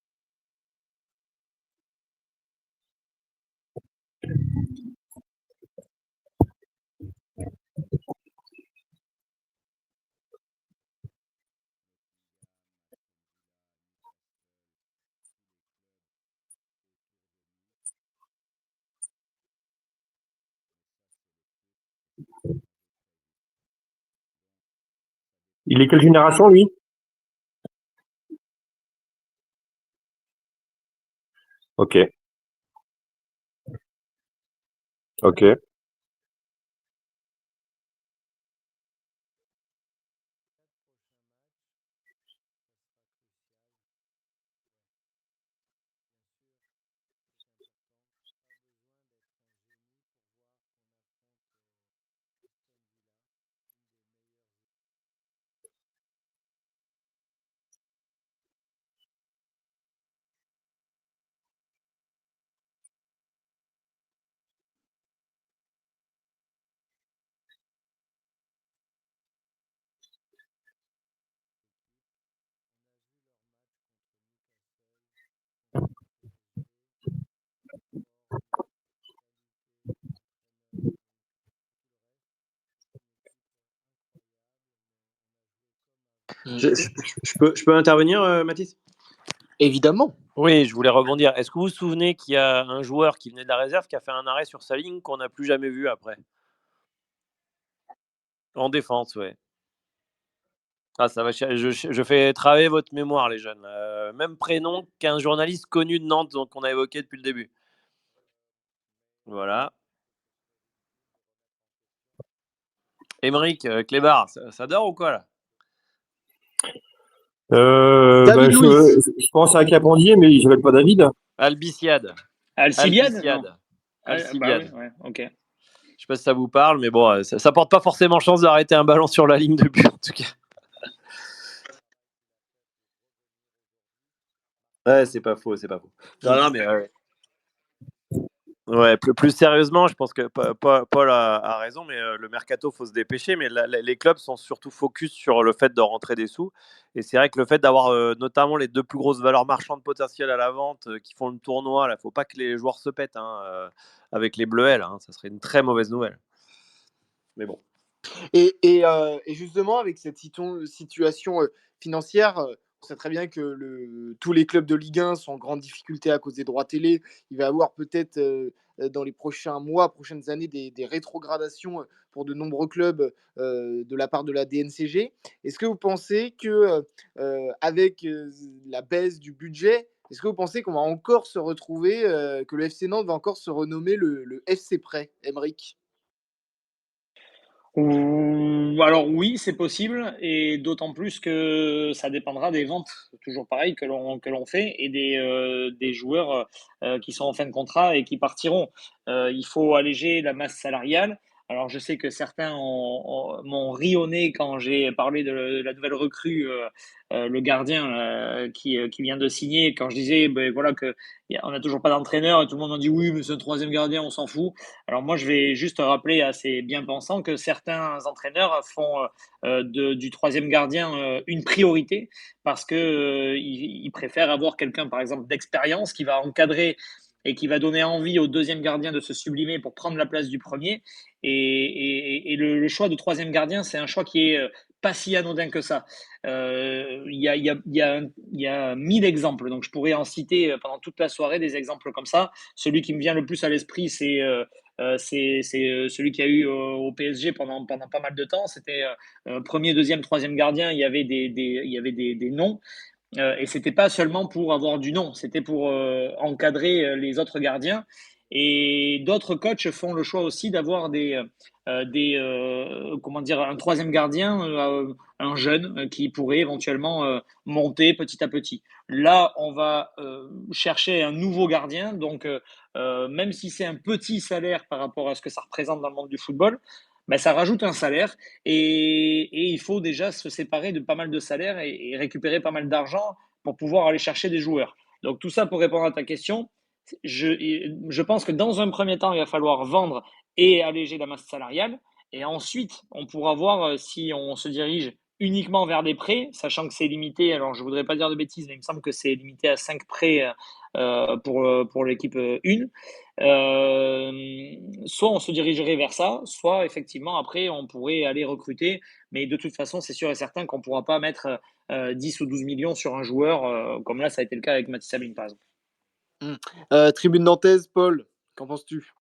Speaker 2: Il est quelle génération lui? Ok, ok.
Speaker 3: Je peux intervenir, Mathis?
Speaker 1: Évidemment.
Speaker 3: Oui, je voulais rebondir. Est-ce que vous vous souvenez qu'il y a un joueur qui venait de la réserve qui a fait un arrêt sur sa ligne qu'on n'a plus jamais vu après? En défense, ouais. Ah, ça va, je fais travailler votre mémoire, les jeunes. Même prénom qu'un journaliste connu de Nantes qu'on a évoqué depuis le début. Voilà. Émeric, Clébar, ça dort ou quoi là?
Speaker 1: David Luiz.
Speaker 2: Je pense à Cabandier, mais il s'appelle pas David.
Speaker 3: Albiciade.
Speaker 4: Alcibiade? Non.
Speaker 3: Alcibiade.
Speaker 4: Bah oui,
Speaker 3: Alcibiade.
Speaker 4: ouais, ok.
Speaker 3: Je sais pas si ça vous parle, mais bon, ça porte pas forcément chance d'arrêter un ballon sur la ligne de but, en tout cas. Ouais, c'est pas faux, c'est pas faux. Non, non, mais Ouais, plus sérieusement, je pense que Paul a raison, mais le mercato, faut se dépêcher. Mais les clubs sont surtout focus sur le fait de rentrer des sous. Et c'est vrai que le fait d'avoir notamment les deux plus grosses valeurs marchandes potentielles à la vente qui font le tournoi, il ne faut pas que les joueurs se pètent avec les Bleuets. Là, ça serait une très mauvaise nouvelle. Mais bon.
Speaker 1: Et justement, avec cette situation financière, on sait très bien que tous les clubs de Ligue 1 sont en grande difficulté à cause des droits télé. Il va y avoir peut-être dans les prochains mois, prochaines années, des rétrogradations pour de nombreux clubs de la part de la DNCG. Est-ce que vous pensez que avec la baisse du budget, est-ce que vous pensez qu'on va encore se retrouver, que le FC Nantes va encore se renommer le FC Prêt, Emeric?
Speaker 4: Alors oui, c'est possible, et d'autant plus que ça dépendra des ventes, toujours pareil, que l'on fait, et des joueurs qui sont en fin de contrat et qui partiront. Il faut alléger la masse salariale. Alors je sais que certains m'ont ri au nez quand j'ai parlé de la nouvelle recrue, le gardien qui vient de signer, quand je disais ben, voilà, on n'a toujours pas d'entraîneur, et tout le monde m'a dit oui, mais c'est un troisième gardien, on s'en fout. Alors moi, je vais juste rappeler à ces bien-pensants que certains entraîneurs font du troisième gardien une priorité parce que ils préfèrent avoir quelqu'un, par exemple, d'expérience qui va encadrer et qui va donner envie au deuxième gardien de se sublimer pour prendre la place du premier. Et le choix de troisième gardien, c'est un choix qui est pas si anodin que ça. Il y a 1000 exemples, donc je pourrais en citer pendant toute la soirée des exemples comme ça. Celui qui me vient le plus à l'esprit, c'est celui qui a eu au PSG pendant pas mal de temps. C'était premier, deuxième, troisième gardien. Il y avait des noms. Et c'était pas seulement pour avoir du nom, c'était pour encadrer les autres gardiens. Et d'autres coachs font le choix aussi d'avoir comment dire, un troisième gardien, un jeune qui pourrait éventuellement monter petit à petit. Là, on va chercher un nouveau gardien, donc même si c'est un petit salaire par rapport à ce que ça représente dans le monde du football, ben, ça rajoute un salaire, et il faut déjà se séparer de pas mal de salaires et récupérer pas mal d'argent pour pouvoir aller chercher des joueurs. Donc tout ça pour répondre à ta question, je pense que dans un premier temps, il va falloir vendre et alléger la masse salariale. Et ensuite, on pourra voir si on se dirige uniquement vers des prêts, sachant que c'est limité. Alors, je ne voudrais pas dire de bêtises, mais il me semble que c'est limité à 5 prêts pour l'équipe 1. Soit on se dirigerait vers ça, soit effectivement, après, on pourrait aller recruter. Mais de toute façon, c'est sûr et certain qu'on ne pourra pas mettre 10 ou 12 millions sur un joueur, comme là, ça a été le cas avec Mathis Sabine, par exemple.
Speaker 1: Tribune nantaise, Paul, qu'en penses-tu?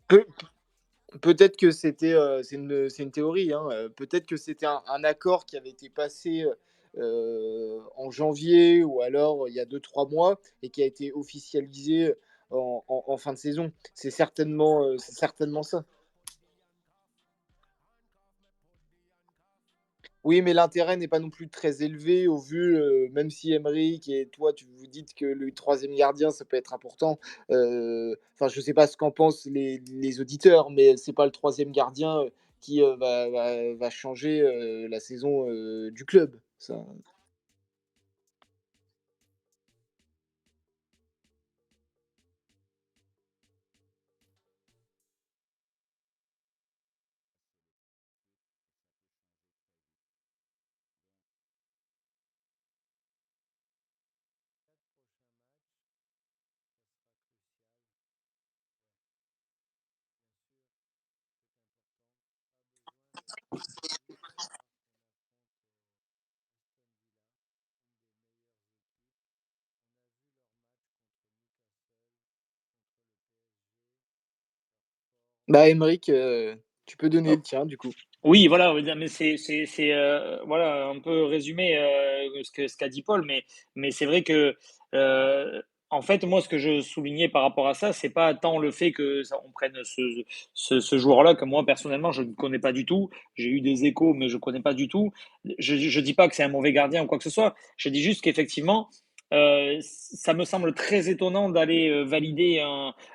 Speaker 1: Pe- Peut-être que c'est une théorie, hein, peut-être que c'était un accord qui avait été passé en janvier ou alors il y a 2-3 mois et qui a été officialisé en fin de saison. C'est certainement ça. Oui, mais l'intérêt n'est pas non plus très élevé au vu, même si Emeric et toi, tu vous dites que le troisième gardien, ça peut être important. Enfin, je ne sais pas ce qu'en pensent les auditeurs, mais c'est pas le troisième gardien qui va changer la saison du club. Ça. Bah, Emeric, tu peux donner le tien, du coup.
Speaker 4: Oui, voilà, mais voilà un peu résumé ce qu'a dit Paul, mais c'est vrai que en fait, moi, ce que je soulignais par rapport à ça, c'est pas tant le fait que on prenne ce joueur-là que moi personnellement je ne connais pas du tout. J'ai eu des échos, mais je connais pas du tout. Je dis pas que c'est un mauvais gardien ou quoi que ce soit. Je dis juste qu'effectivement, ça me semble très étonnant d'aller valider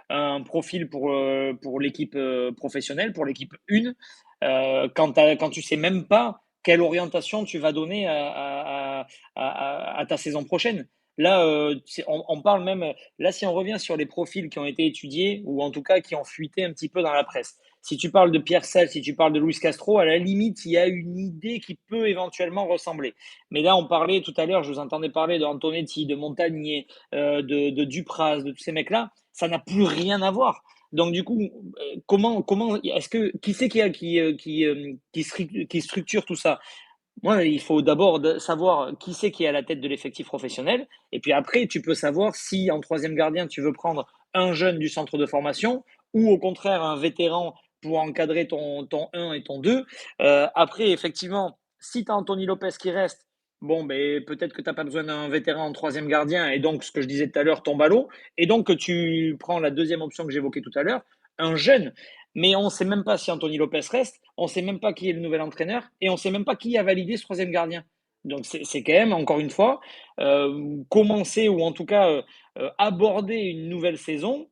Speaker 4: un profil pour l'équipe professionnelle, pour l'équipe 1 quand tu sais même pas quelle orientation tu vas donner à ta saison prochaine. Là, on parle même, là, si on revient sur les profils qui ont été étudiés, ou en tout cas qui ont fuité un petit peu dans la presse. Si tu parles de Pierre Sel, si tu parles de Luis Castro, à la limite, il y a une idée qui peut éventuellement ressembler. Mais là, on parlait tout à l'heure, je vous entendais parler d'Antonetti, de Montagnier, de Dupraz, de tous ces mecs-là. Ça n'a plus rien à voir. Donc du coup, comment est-ce que qui c'est qui structure tout ça? Moi, il faut d'abord savoir qui c'est qui est à la tête de l'effectif professionnel, et puis après, tu peux savoir si en troisième gardien, tu veux prendre un jeune du centre de formation ou au contraire un vétéran pour encadrer ton 1 et ton 2. Après, effectivement, si tu as Anthony Lopez qui reste, bon, ben, peut-être que tu n'as pas besoin d'un vétéran en troisième gardien, et donc ce que je disais tout à l'heure tombe à l'eau, et donc que tu prends la deuxième option que j'évoquais tout à l'heure, un jeune. Mais on ne sait même pas si Anthony Lopez reste, on ne sait même pas qui est le nouvel entraîneur et on ne sait même pas qui a validé ce troisième gardien. Donc c'est quand même, encore une fois, commencer ou en tout cas aborder une nouvelle saison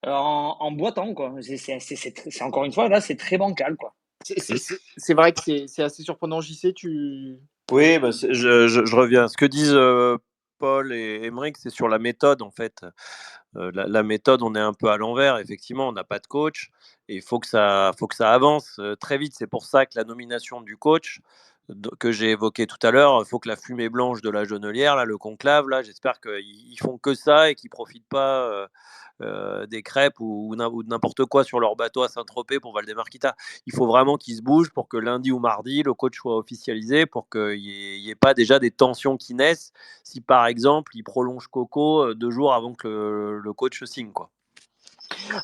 Speaker 4: en boitant. Quoi. C'est encore une fois, là, c'est très bancal. Quoi.
Speaker 1: C'est vrai que c'est assez surprenant. JC, tu.
Speaker 3: Oui, bah, je reviens. Ce que disent Paul et Emeric, c'est sur la méthode, en fait. La méthode, on est un peu à l'envers. Effectivement, on n'a pas de coach et il faut que ça avance très vite. C'est pour ça que la nomination du coach que j'ai évoqué tout à l'heure, il faut que la fumée blanche de la Jonelière, là, le conclave, là, j'espère qu'ils font que ça et qu'ils profitent pas des crêpes ou de n'importe quoi sur leur bateau à Saint-Tropez pour Valdemarquita. Il faut vraiment qu'ils se bougent pour que lundi ou mardi, le coach soit officialisé, pour qu'il n'y ait pas déjà des tensions qui naissent si par exemple il prolonge Coco 2 jours avant que le coach signe. Quoi.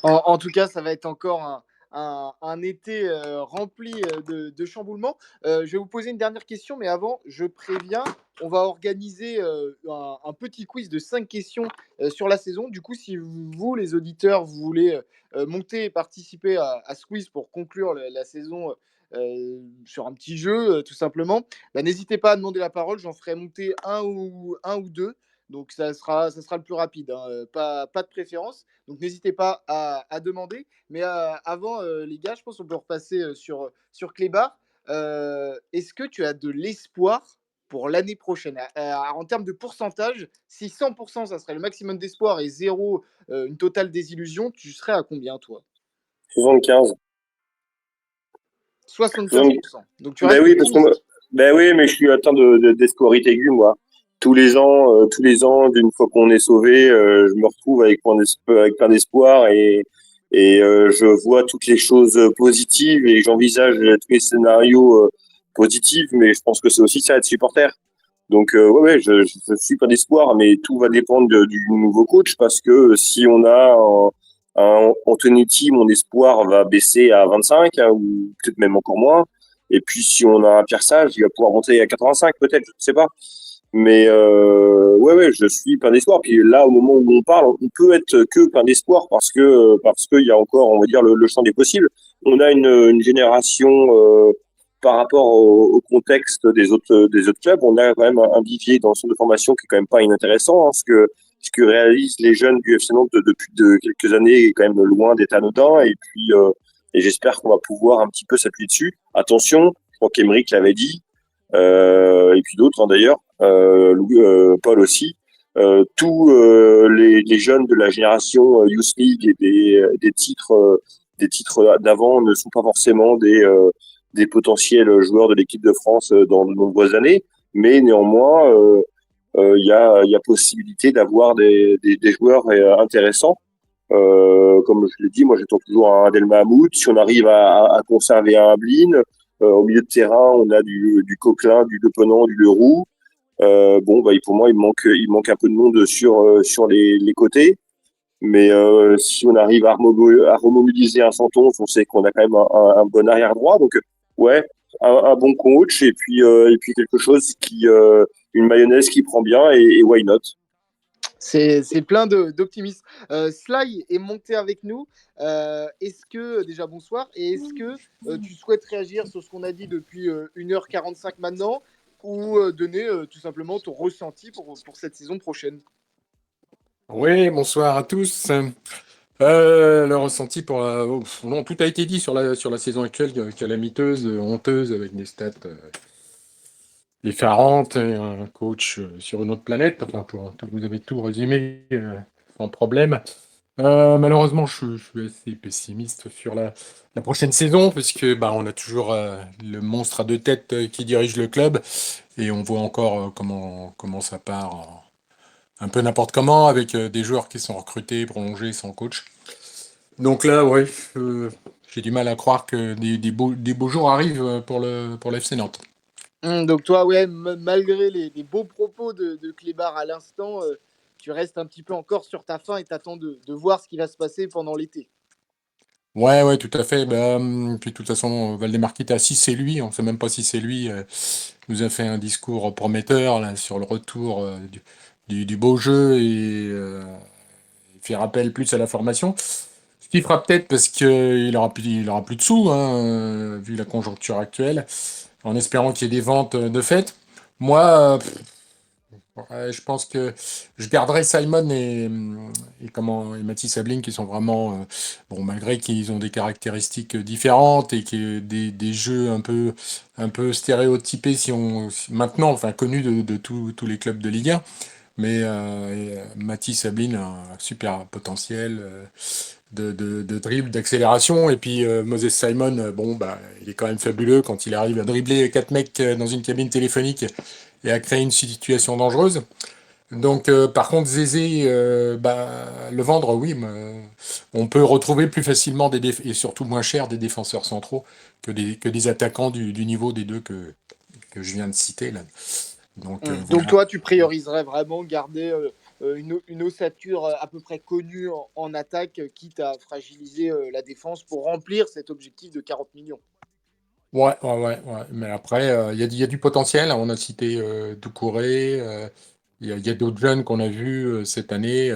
Speaker 1: En tout cas, ça va être encore un été rempli de chamboulements. Je vais vous poser une dernière question, mais avant, je préviens, on va organiser un petit quiz de 5 questions sur la saison. Du coup, si vous, les auditeurs, vous voulez monter et participer à ce quiz pour conclure la saison sur un petit jeu, tout simplement, bah, n'hésitez pas à demander la parole. J'en ferai monter un ou deux. Donc, ça sera le plus rapide, hein, pas de préférence. Donc, n'hésitez pas à demander. Mais avant, les gars, je pense qu'on peut repasser sur Clébar. Est-ce que tu as de l'espoir pour l'année prochaine en termes de pourcentage? Si 100% ça serait le maximum d'espoir et zéro, une totale désillusion, tu serais à combien, toi?
Speaker 2: 75.
Speaker 1: 75%. Donc, tu
Speaker 2: Ben
Speaker 1: restes
Speaker 2: oui, parce que
Speaker 1: optimiste.
Speaker 2: ben oui, mais je suis atteint d'escorite aiguë, moi. Tous les ans, d'une fois qu'on est sauvé, je me retrouve avec plein d'espoir et je vois toutes les choses positives et j'envisage tous les scénarios positifs, mais je pense que c'est aussi ça être supporter. Donc ouais, je suis plein d'espoir, mais tout va dépendre du nouveau coach parce que si on a un Antonetti, mon espoir va baisser à 25 hein, ou peut-être même encore moins. Et puis, si on a un Pierre Sage, il va pouvoir monter à 85 peut-être, je ne sais pas. Mais ouais, je suis plein d'espoir. Puis là, au moment où on parle, on peut être que plein d'espoir parce qu'il y a encore, on va dire, le champ des possibles. On a une génération par rapport au contexte des autres clubs. On a quand même un vivier dans le centre de formation qui est quand même pas inintéressant. Hein, ce que réalisent les jeunes du FC Nantes depuis quelques années est quand même loin d'être anodin. Et puis, et j'espère qu'on va pouvoir un petit peu s'appuyer dessus. Attention, je crois qu'Emeric l'avait dit, et puis d'autres hein, d'ailleurs, Paul aussi. Tous les jeunes de la génération Youth League et des titres d'avant ne sont pas forcément des potentiels joueurs de l'équipe de France dans de nombreuses années, mais néanmoins, il y a possibilité d'avoir des joueurs intéressants. Comme je l'ai dit, moi j'attends toujours un Adel Mahmoud. Si on arrive à conserver un Ablin, au milieu de terrain, on a du Coquelin, du Le Penant, du Leroux. Bon, bah, pour moi, il manque un peu de monde sur les côtés. Mais si on arrive à remobiliser un Santon, on sait qu'on a quand même un bon arrière droit. Donc, ouais, un bon coach et puis quelque chose une mayonnaise qui prend bien et why not?
Speaker 1: C'est plein d'optimisme. Sly est monté avec nous. Est-ce que, déjà bonsoir, et est-ce que tu souhaites réagir sur ce qu'on a dit depuis 1h45 maintenant ou donner tout simplement ton ressenti pour cette saison prochaine?
Speaker 5: Oui, bonsoir à tous. Le ressenti pour non, tout a été dit sur la saison actuelle, calamiteuse, honteuse, avec des stats effarantes, et un coach sur une autre planète. Enfin, vous avez tout résumé sans problème. Malheureusement, je suis assez pessimiste sur la prochaine saison, puisque bah, on a toujours le monstre à deux têtes qui dirige le club, et on voit encore comment ça part un peu n'importe comment, avec des joueurs qui sont recrutés, prolongés, sans coach. Donc là, ouais, j'ai du mal à croire que des beaux jours arrivent pour l'FC Nantes.
Speaker 1: Donc toi, ouais, malgré les beaux propos de Clébar à l'instant, tu restes un petit peu encore sur ta faim et t'attends de voir ce qui va se passer pendant l'été.
Speaker 5: Ouais, ouais, tout à fait. Bah, puis de toute façon, Valdemar Kita, si c'est lui, on ne sait même pas si c'est lui, nous a fait un discours prometteur là, sur le retour du beau jeu et il fait rappel plus à la formation. Ce qui fera peut-être parce qu'il aura plus de sous, hein, vu la conjoncture actuelle, en espérant qu'il y ait des ventes de fait. Moi, ouais, je pense que je garderai Simon et Mathis Ablin qui sont vraiment bon, malgré qu'ils ont des caractéristiques différentes et que des jeux un peu stéréotypés maintenant, enfin connus de tous les clubs de Ligue 1. Mais Mathis Ablin a un super potentiel de dribble, d'accélération. Et puis Moses Simon, bon, bah, il est quand même fabuleux quand il arrive à dribbler quatre mecs dans une cabine téléphonique et à créer une situation dangereuse. Donc, par contre, Zézé, bah, le vendre, oui, mais, on peut retrouver plus facilement et surtout moins cher des défenseurs centraux que des attaquants du niveau des deux que je viens de citer là. Donc,
Speaker 1: Donc
Speaker 5: voilà.
Speaker 1: toi, tu prioriserais vraiment garder une ossature à peu près connue en attaque, quitte à fragiliser la défense pour remplir cet objectif de 40 millions.
Speaker 5: Ouais, ouais, ouais, ouais. Mais après, il y a du potentiel. On a cité Doucouré. Il y a d'autres jeunes qu'on a vus cette année.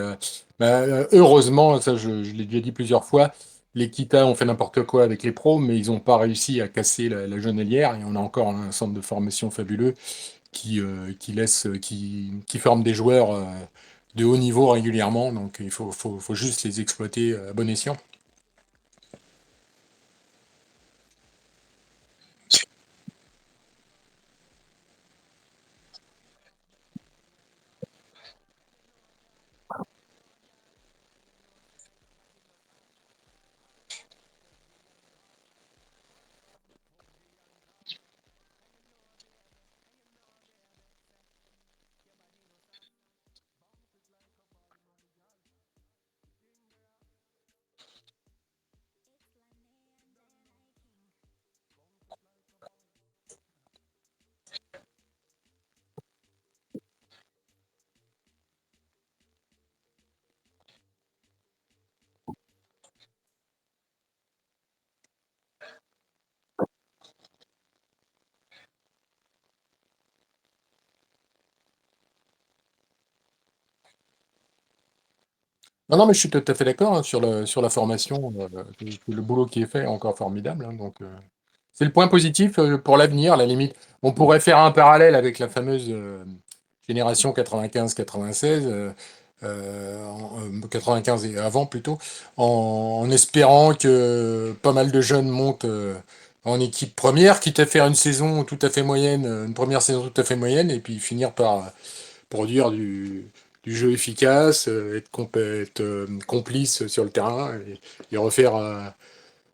Speaker 5: Bah, heureusement, ça je l'ai déjà dit plusieurs fois, les Kita ont fait n'importe quoi avec les pros, mais ils n'ont pas réussi à casser la genelière. Et on a encore un centre de formation fabuleux qui forme des joueurs de haut niveau régulièrement. Donc il faut juste les exploiter à bon escient. Non, mais je suis tout à fait d'accord hein, sur la formation. Le boulot qui est fait est encore formidable. Hein, donc, c'est le point positif pour l'avenir, à la limite. On pourrait faire un parallèle avec la fameuse génération 95-96, 95 et avant plutôt, en espérant que pas mal de jeunes montent en équipe première, quitte à faire une saison tout à fait moyenne, une première saison tout à fait moyenne, et puis finir par produire du jeu efficace, être complice sur le terrain et refaire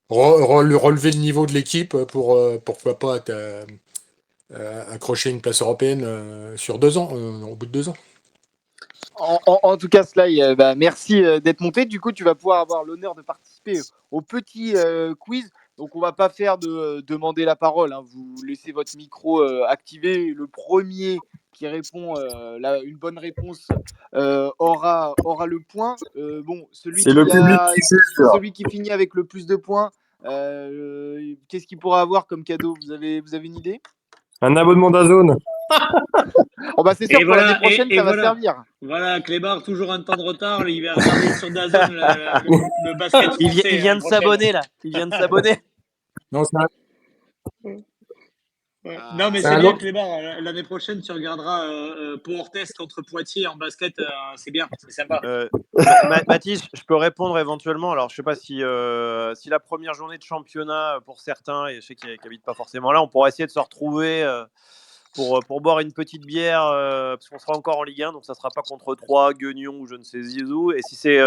Speaker 5: relever le niveau de l'équipe pour pourquoi pas accrocher une place européenne sur 2 ans, au bout de 2 ans.
Speaker 1: En tout cas, Sly, merci d'être monté. Du coup, tu vas pouvoir avoir l'honneur de participer au petit quiz. Donc, on va pas faire de demander la parole. Hein. Vous laissez votre micro activé. Le premier qui répond une bonne réponse aura le point. Bon,
Speaker 2: C'est le public qui juge.
Speaker 1: celui qui finit avec le plus de points, qu'est-ce qu'il pourra avoir comme cadeau? Vous avez une idée?
Speaker 2: Un abonnement d'Azone.
Speaker 1: Oh bah c'est sûr,
Speaker 4: Et
Speaker 1: pour
Speaker 4: voilà,
Speaker 1: l'année prochaine,
Speaker 4: et
Speaker 1: ça va
Speaker 4: voilà.
Speaker 1: servir.
Speaker 4: Voilà, Clébar, toujours un temps de retard. Il va regarder sur DAZN le basket français.
Speaker 3: Il vient de s'abonner là. Il vient de s'abonner.
Speaker 5: Non, c'est un-
Speaker 4: Ouais. Non, mais
Speaker 5: C'est
Speaker 4: c'est
Speaker 5: un
Speaker 4: bien,
Speaker 5: autre-
Speaker 4: Clébar. L'année prochaine, tu regarderas Pau Orthez contre Poitiers en basket. C'est bien, c'est sympa.
Speaker 3: Mathis, je peux répondre éventuellement. Alors, je sais pas si la première journée de championnat pour certains, et je sais qu'ils n'habitent pas forcément là, on pourra essayer de se retrouver pour boire une petite bière, parce qu'on sera encore en Ligue 1, donc ça sera pas contre Troyes, Guignon ou je ne sais où. Et si c'est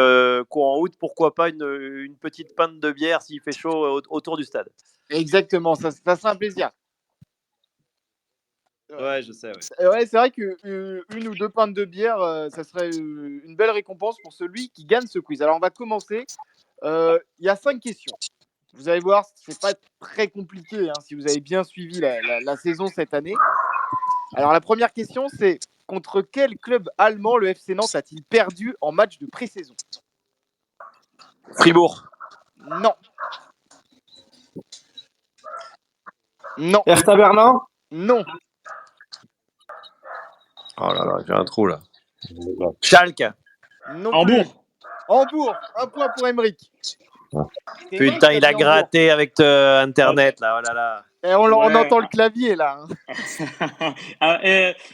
Speaker 3: courant août, pourquoi pas une petite pinte de bière s'il fait chaud autour du stade.
Speaker 1: Exactement, ça sera un plaisir.
Speaker 3: Ouais, je sais. Ouais.
Speaker 1: Ouais, c'est vrai que une ou deux pintes de bière, ça serait une belle récompense pour celui qui gagne ce quiz. Alors, on va commencer. Il y a 5 questions. Vous allez voir, c'est pas très compliqué hein, si vous avez bien suivi la saison cette année. Alors, la première question, c'est contre quel club allemand le FC Nantes a-t-il perdu en match de pré-saison?
Speaker 3: Fribourg.
Speaker 1: Non. Non.
Speaker 2: Hertha Berlin.
Speaker 1: Non.
Speaker 3: Oh là là, j'ai un trou là. Schalke.
Speaker 1: Non.
Speaker 4: Hambourg.
Speaker 1: Hambourg. Un point pour Emeric.
Speaker 3: Putain, il a gratté avec Internet là. Oh là là.
Speaker 1: Et on entend le clavier là.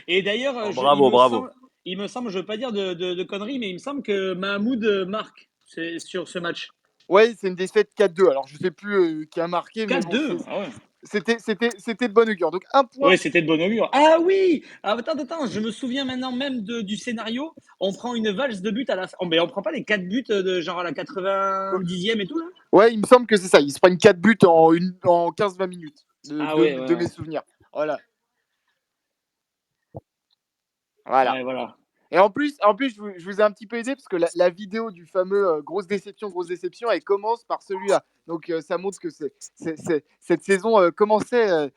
Speaker 4: Et d'ailleurs,
Speaker 3: bravo.
Speaker 4: Il me semble, je ne veux pas dire de conneries, mais il me semble que Mahmoud marque sur ce match.
Speaker 1: Ouais, c'est une défaite 4-2. Alors, je ne sais plus qui a marqué.
Speaker 4: 4-2
Speaker 1: mais bon,
Speaker 4: ah ouais.
Speaker 1: C'était de bonne augure. Donc, un point.
Speaker 4: Oui, c'était de bonne augure. Ah oui attends, je me souviens maintenant même du scénario. On prend une valse de but à la fin. Mais on prend pas les 4 buts de genre à la 90e et tout là?
Speaker 1: Ouais, il me semble que c'est ça. Ils se prennent 4 buts en 15-20 minutes de mes souvenirs. Voilà.
Speaker 4: Ouais, voilà.
Speaker 1: Et en plus je vous ai un petit peu aidé parce que la vidéo du fameux grosse déception, elle commence par celui-là. Donc, ça montre que cette saison commençait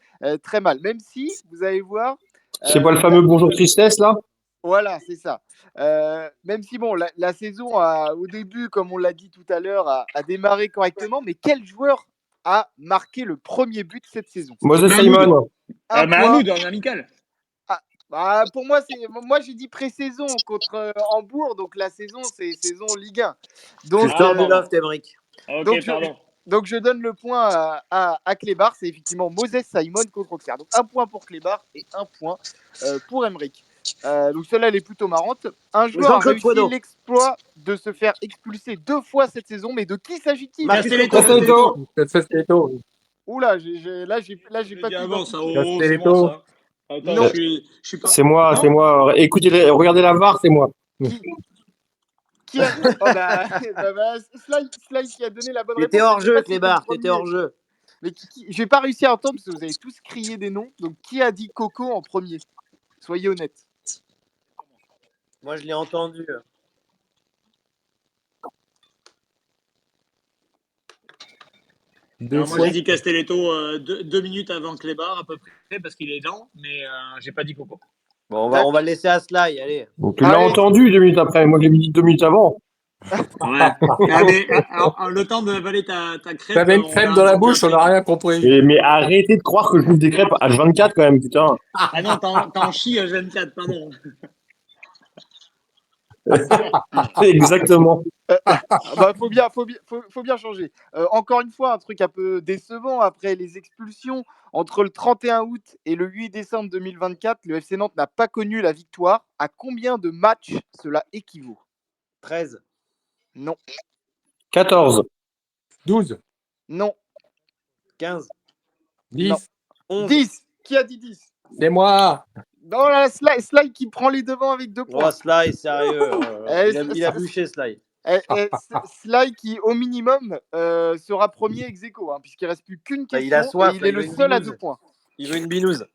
Speaker 1: très mal. Même si, vous allez voir...
Speaker 2: C'est pas le fameux bonjour tristesse, là?
Speaker 1: Voilà, c'est ça. Même si, bon, la saison, au début, comme on l'a dit tout à l'heure, a démarré correctement, mais quel joueur a marqué le premier but cette saison?
Speaker 2: Moses Simon.
Speaker 4: Mahmoud en amical.
Speaker 1: Pour moi, j'ai dit pré-saison contre Hambourg, donc la saison, c'est saison Ligue 1. Donc,
Speaker 3: C'est du loft, Emeric.
Speaker 4: Ok, pardon.
Speaker 1: Donc, je donne le point à Clébar. C'est effectivement Moses Simon contre Auxerre. Donc, un point pour Clébar et un point pour Emeric. Donc, celle-là, elle est plutôt marrante. Un joueur a réussi l'exploit de se faire expulser 2 fois cette saison. Mais de qui s'agit-il?
Speaker 5: Castelletto.
Speaker 1: Oula, là, j'ai pas pu.
Speaker 4: C'est bon, ça. Attends,
Speaker 1: Non.
Speaker 4: je suis pas...
Speaker 2: C'est moi. Écoutez, regardez la VAR, c'est moi.
Speaker 1: Qui a... Sly qui a donné la bonne réponse.
Speaker 3: T'étais hors jeu, Clébar. T'étais hors jeu.
Speaker 1: Mais je vais pas réussir à entendre parce que vous avez tous crié des noms. Donc, qui a dit Coco en premier? Soyez honnêtes.
Speaker 3: Moi, je l'ai entendu.
Speaker 4: Moi, j'ai dit Castelletto 2 minutes avant Clébar, à peu près, parce qu'il est lent, mais j'ai pas dit Coco.
Speaker 3: Bon, on va le laisser à Sly, allez.
Speaker 2: Donc, tu l'as entendu 2 minutes après. Moi, je l'ai dit 2 minutes avant.
Speaker 4: Ouais. Le temps de avaler ta crêpe.
Speaker 5: T'avais une crêpe dans la bouche, on n'a rien compris.
Speaker 2: Mais arrêtez de croire que je bouffe des crêpes H24 quand même, putain.
Speaker 4: Ah non, t'en chies H24, pardon.
Speaker 2: Exactement.
Speaker 1: Bah, faut bien changer. Encore une fois, un truc un peu décevant après les expulsions. Entre le 31 août et le 8 décembre 2024, le FC Nantes n'a pas connu la victoire. À combien de matchs cela équivaut?
Speaker 3: 13.
Speaker 1: Non,
Speaker 2: 14.
Speaker 5: 12,
Speaker 1: non,
Speaker 3: 15.
Speaker 1: non.
Speaker 5: 10,
Speaker 3: 11.
Speaker 1: 10. Qui a dit 10?
Speaker 5: c'est moi.
Speaker 1: Dans la Sly qui prend les devants avec 2
Speaker 3: Oh,
Speaker 1: points.
Speaker 3: Sly, sérieux.
Speaker 1: Eh,
Speaker 3: Il a bûché, Sly.
Speaker 1: Sly qui, au minimum, sera premier ex aequo, hein, puisqu'il ne reste plus qu'une
Speaker 3: Bah, il a
Speaker 1: question
Speaker 3: soif,
Speaker 1: et il
Speaker 3: là,
Speaker 1: est
Speaker 3: il
Speaker 1: le
Speaker 3: veut une
Speaker 1: seul à
Speaker 3: binouse.
Speaker 1: 2 points.
Speaker 3: Il veut une binouse.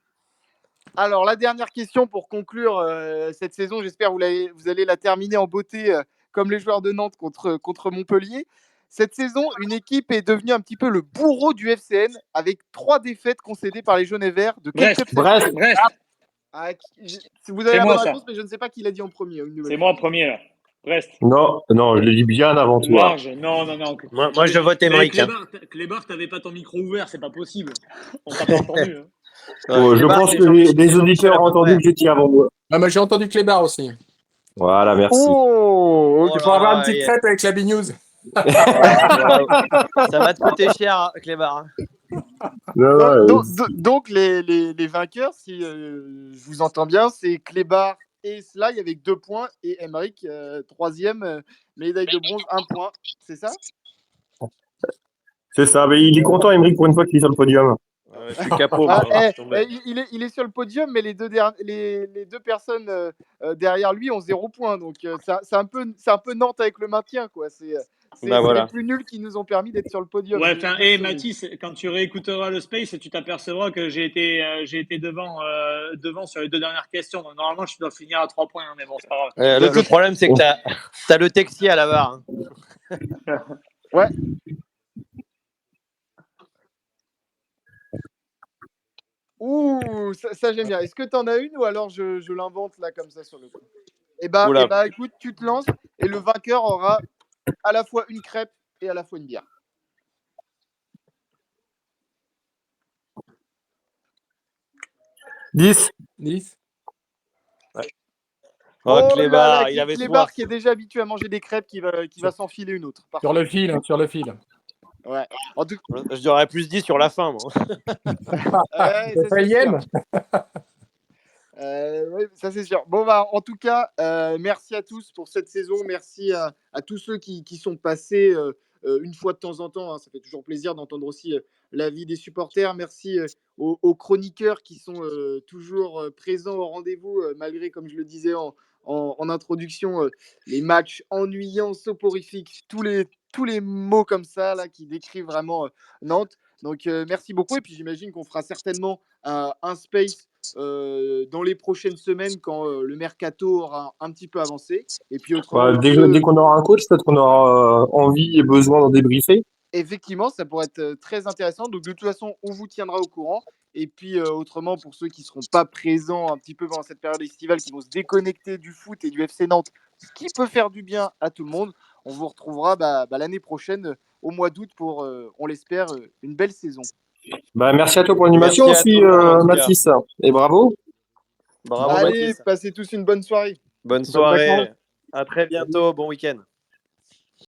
Speaker 1: Alors, la dernière question pour conclure cette saison, j'espère que vous allez la terminer en beauté comme les joueurs de Nantes contre Montpellier. Cette saison, une équipe est devenue un petit peu le bourreau du FCN avec 3 défaites concédées par les jaunes et verts. De quel club
Speaker 2: Brest.
Speaker 1: s'agit-il?
Speaker 4: Brest,
Speaker 1: Vous avez
Speaker 4: c'est
Speaker 1: la
Speaker 4: moi
Speaker 1: bonne
Speaker 4: ça.
Speaker 1: réponse, mais je ne sais pas qui l'a dit en premier. Une nouvelle
Speaker 4: C'est
Speaker 1: fois.
Speaker 4: moi premier là. Brest.
Speaker 2: Non, non, je l'ai dit bien avant toi.
Speaker 4: Large. Non, non, non.
Speaker 3: Moi, je vote Émeric. Hein.
Speaker 4: Clébar, t'avais pas ton micro ouvert, c'est pas possible. On t'a pas entendu. Hein.
Speaker 2: Je
Speaker 3: Clébar,
Speaker 2: pense
Speaker 3: c'est
Speaker 2: que
Speaker 3: Jean-Michel-
Speaker 2: les
Speaker 3: c'est Jean-Michel
Speaker 2: auditeurs ont entendu
Speaker 3: Après.
Speaker 2: que j'étais avant moi.
Speaker 5: Ah, j'ai entendu Clébar aussi.
Speaker 2: Voilà, merci.
Speaker 1: Oh,
Speaker 3: Oh
Speaker 5: Il faut avoir une
Speaker 3: là,
Speaker 5: petite crêpe avec la Big News.
Speaker 3: ça va te coûter cher, hein, Clébar.
Speaker 2: Non,
Speaker 1: donc, les vainqueurs, si je vous entends bien, c'est Clébar et Sly avec 2 points et Emeric, troisième, médaille de bronze, 1 point. C'est ça?
Speaker 2: c'est ça. Mais il est content, Émeric, pour une fois qu'il est sur le podium.
Speaker 3: Je suis capot. Moi, je suis tombé.
Speaker 1: Il est sur le podium, mais les deux personnes derrière lui ont 0 point. Donc, c'est un peu Nantes avec le maintien, quoi. C'est
Speaker 3: Voilà.
Speaker 1: les plus nuls qui nous ont permis d'être sur le podium.
Speaker 4: Ouais,
Speaker 1: Je suis désolé.
Speaker 4: Mathis, quand tu réécouteras le space, tu t'apercevras que j'ai été devant sur les 2 dernières questions. Donc, normalement, je dois finir à 3 points, hein, mais bon, c'est pas grave.
Speaker 3: Le problème, c'est que t'as le Texier à la barre. Hein.
Speaker 1: Ouais. Ouh, ça j'aime bien. Est-ce que tu en as une ou alors je l'invente là comme ça sur le coup?
Speaker 3: Oula.
Speaker 1: Écoute, tu te lances et le vainqueur aura à la fois une crêpe et à la fois une bière.
Speaker 2: 10.
Speaker 5: 10.
Speaker 3: Oh,
Speaker 1: là
Speaker 3: Clébar,
Speaker 1: là,
Speaker 3: il avait
Speaker 1: Clébar
Speaker 3: soif.
Speaker 1: qui est déjà habitué à manger des crêpes qui va s'enfiler une autre.
Speaker 5: Sur le fil, sur le fil.
Speaker 1: Ouais. En tout
Speaker 3: Je dirais plus 10 sur la fin, moi.
Speaker 1: ouais, ça, c'est sûr. Ouais, ça c'est sûr. Bon bah en tout cas, merci à tous pour cette saison. Merci à tous ceux qui sont passés une fois de temps en temps. Hein. Ça fait toujours plaisir d'entendre aussi l'avis des supporters. Merci aux chroniqueurs qui sont toujours présents au rendez-vous, malgré, comme je le disais en introduction, les matchs ennuyants, soporifiques, tous les mots comme ça là, qui décrivent vraiment Nantes. Donc merci beaucoup. Et puis j'imagine qu'on fera certainement un space dans les prochaines semaines quand le mercato aura un petit peu avancé. Et puis autrement,
Speaker 2: Dès qu'on aura un coach, peut-être qu'on aura envie et besoin d'en débriefer.
Speaker 1: effectivement, ça pourrait être très intéressant. Donc de toute façon, on vous tiendra au courant. Et puis autrement, pour ceux qui ne seront pas présents un petit peu pendant cette période estivale, qui vont se déconnecter du foot et du FC Nantes, ce qui peut faire du bien à tout le monde, on vous retrouvera l'année prochaine, au mois d'août, pour, on l'espère, une belle saison.
Speaker 2: Merci à toi pour l'animation
Speaker 3: Merci à
Speaker 2: aussi,
Speaker 3: tout le monde, en tout cas.
Speaker 2: Mathis. Et bravo.
Speaker 3: Bravo,
Speaker 1: Allez,
Speaker 3: Mathis.
Speaker 1: passez tous une bonne soirée.
Speaker 3: Bonne
Speaker 2: Bonnes vacances.
Speaker 3: soirée. À très bientôt. Bon week-end.